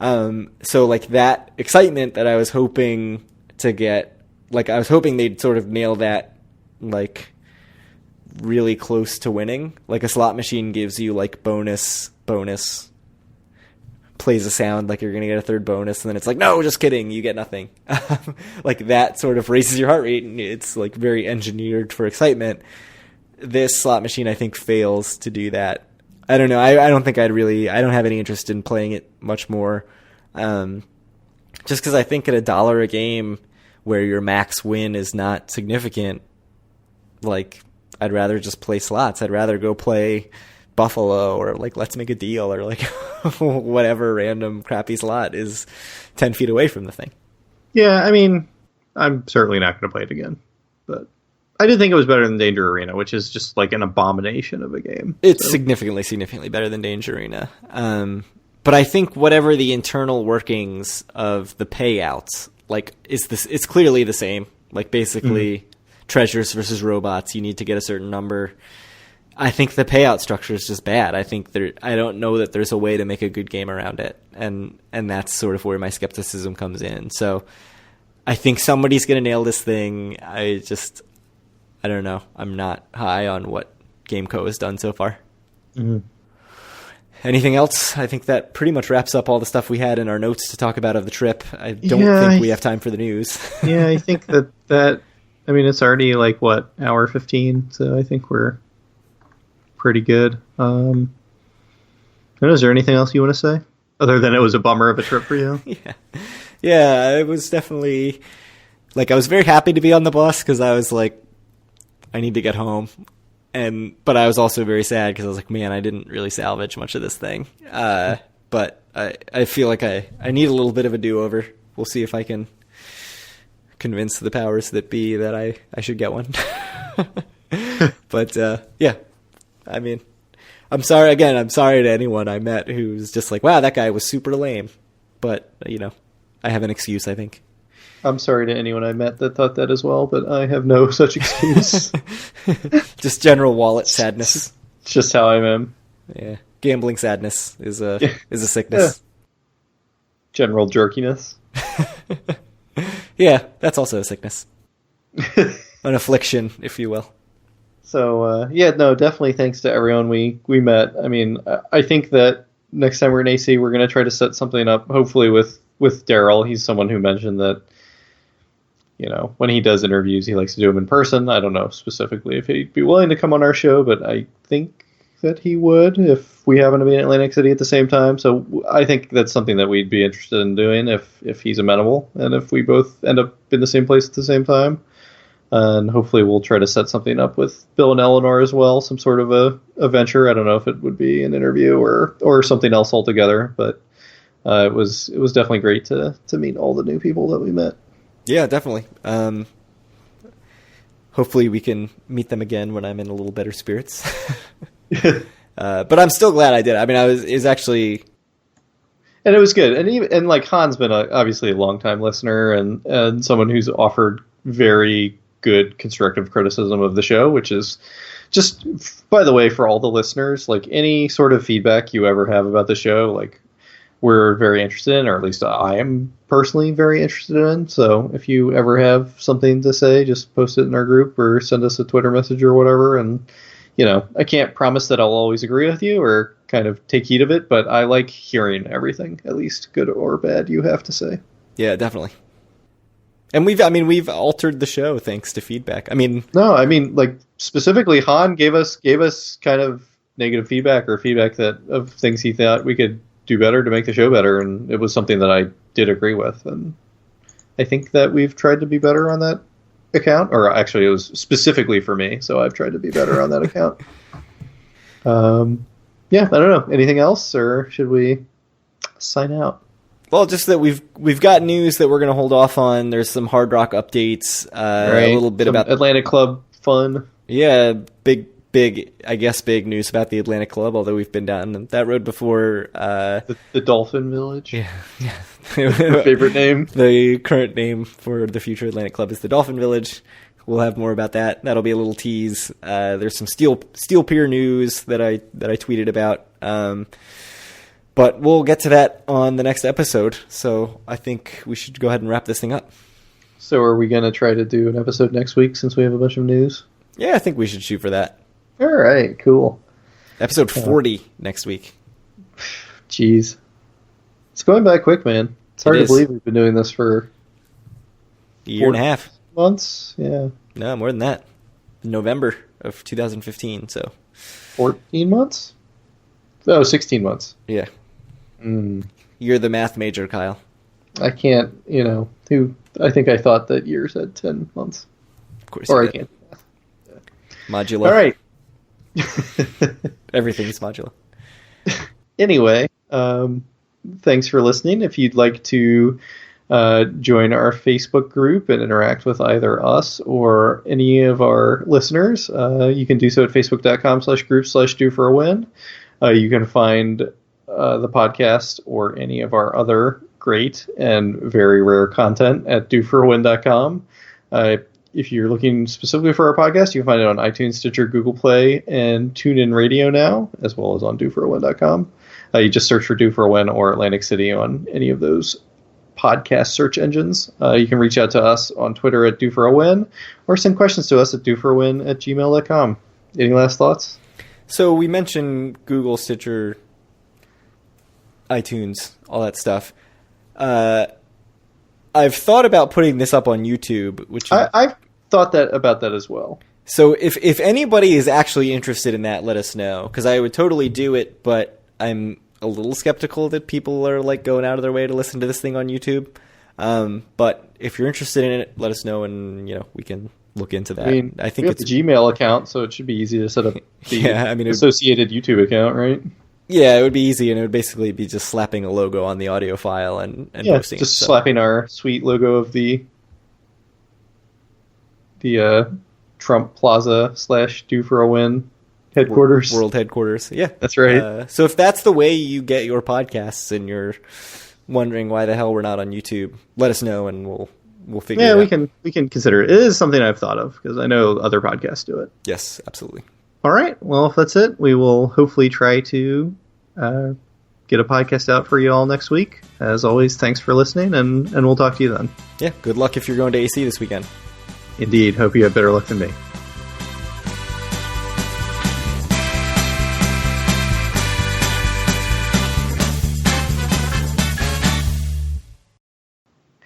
So like that excitement that I was hoping to get, like I was hoping they'd sort of nail that, like really close to winning. Like a slot machine gives you like bonus, plays a sound like you're going to get a third bonus, and then it's like, no, just kidding, you get nothing. Like that sort of raises your heart rate, and it's like very engineered for excitement. This slot machine, I think, fails to do that. I don't know. I don't think I don't have any interest in playing it much more. Just because I think at $1 a game where your max win is not significant, like, I'd rather just play slots. I'd rather go play Buffalo or like Let's Make a Deal or like whatever random crappy slot is 10 feet away from the thing.
Yeah, I mean, I'm certainly not going to play it again, but I did think it was better than Danger Arena, which is just like an abomination of a game.
It's significantly better than Danger Arena. But I think whatever the internal workings of the payouts, like, it's clearly the same. Like, basically, treasures versus robots, you need to get a certain number. I think the payout structure is just bad. I don't know that there's a way to make a good game around it. And that's sort of where my skepticism comes in. So I think somebody's going to nail this thing. I don't know. I'm not high on what GameCo has done so far. Mm-hmm. Anything else? I think that pretty much wraps up all the stuff we had in our notes to talk about of the trip. I don't think we have time for the news.
Yeah, I think that I mean, it's already like, what, hour 15, so I think we're pretty good. Is there anything else you want to say? Other than it was a bummer of a trip for you?
Yeah, it was definitely, like, I was very happy to be on the bus because I was like, I need to get home. But I was also very sad because I was like, man, I didn't really salvage much of this thing. But I feel like I need a little bit of a do-over. We'll see if I can convince the powers that be that I should get one. But yeah, I mean, I'm sorry to anyone I met who's just like, wow, that guy was super lame. But, I have an excuse, I think.
I'm sorry to anyone I met that thought that as well, but I have no such excuse.
Just general wallet sadness.
It's just how I am.
Yeah. Gambling sadness is a sickness.
Yeah. General jerkiness.
Yeah, that's also a sickness. An affliction, if you will.
So, definitely thanks to everyone we met. I mean, I think that next time we're in AC, we're going to try to set something up, hopefully with Daryl. He's someone who mentioned that, when he does interviews, he likes to do them in person. I don't know specifically if he'd be willing to come on our show, but I think that he would if we happen to be in Atlantic City at the same time. So I think that's something that we'd be interested in doing if he's amenable and if we both end up in the same place at the same time. And hopefully we'll try to set something up with Bill and Eleanor as well, some sort of a venture. I don't know if it would be an interview or something else altogether, but it was definitely great to meet all the new people that we met.
Yeah, definitely. Hopefully we can meet them again when I'm in a little better spirits. But I'm still glad I did. I mean, it was actually,
and it was good. And like Han's been obviously a longtime listener and someone who's offered very good constructive criticism of the show, which is just, by the way, for all the listeners, like any sort of feedback you ever have about the show, like, we're very interested in, or at least I am personally very interested in. So if you ever have something to say, just post it in our group or send us a Twitter message or whatever. And, I can't promise that I'll always agree with you or kind of take heed of it, but I like hearing everything, at least good or bad, you have to say.
Yeah, definitely. And we've altered the show thanks to feedback.
Like specifically Han gave us kind of negative feedback or feedback of things he thought we could do better to make the show better, and it was something that I did agree with, and I think that we've tried to be better on that account, or actually it was specifically for me, so I've tried to be better on that account. Yeah, I don't know. Anything else, or should we sign out?
Well, just that we've got news that we're going to hold off on. There's some Hard Rock updates,
Right.
a little bit
Some
about
Atlantic Club fun.
Yeah, big, I guess big news about the Atlantic Club, although we've been down that road before.
The Dolphin Village.
Yeah.
Your favorite name?
The current name for the future Atlantic Club is the Dolphin Village. We'll have more about that. That'll be a little tease. There's some Steel Pier news that I tweeted about. But we'll get to that on the next episode. So I think we should go ahead and wrap this thing up.
So are we going to try to do an episode next week since we have a bunch of news?
Yeah, I think we should shoot for that.
All right, cool.
Episode 40 next week.
Jeez. It's going by quick, man. It's hard to believe we've been doing this for
a year and a half.
Months? Yeah.
No, more than that. November of 2015, so.
14 months? Oh, 16 months.
Yeah. You're the math major, Kyle.
I can't, I think I thought that years had 10 months.
Of course.
Or I can't.
Modulo.
All right.
Everything's modulo.
Anyway, thanks for listening. If you'd like to join our Facebook group and interact with either us or any of our listeners, you can do so at facebook.com/group/do-for-a-win. You can find the podcast or any of our other great and very rare content at doforawin.com. If you're looking specifically for our podcast, you can find it on iTunes, Stitcher, Google Play, and TuneIn Radio now, as well as on doforawin.com. You just search for Do for a Win or Atlantic City on any of those podcast search engines. You can reach out to us on Twitter at DoForAWin or send questions to us at doforawin@gmail.com. Any last thoughts?
So we mentioned Google, Stitcher, iTunes, all that stuff. I've thought about putting this up on YouTube, which
I've thought about that as well.
So if anybody is actually interested in that, let us know, because I would totally do it, but I'm a little skeptical that people are like going out of their way to listen to this thing on YouTube. But if you're interested in it, let us know, and we can look into that. I think
it's a Gmail account, so it should be easy to set up the associated YouTube account, right?
Yeah, it would be easy, and it would basically be just slapping a logo on the audio file and posting it.
Just slapping our sweet logo of the Trump Plaza / Do for a Win headquarters.
World headquarters. Yeah.
That's right.
So if that's the way you get your podcasts and you're wondering why the hell we're not on YouTube, let us know and we'll figure it out.
Yeah, we can consider it. It is something I've thought of because I know other podcasts do it.
Yes, absolutely.
All right. Well, if that's it, we will hopefully try to get a podcast out for you all next week. As always, thanks for listening, and we'll talk to you then.
Yeah, good luck if you're going to AC this weekend.
Indeed. Hope you have better luck than me.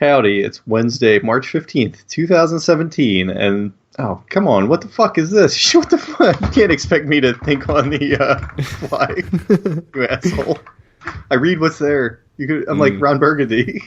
Howdy, it's Wednesday, March 15th, 2017, and oh, come on, what the fuck is this? What the fuck? You can't expect me to think on the fly, you asshole. I read what's there. I'm like Ron Burgundy.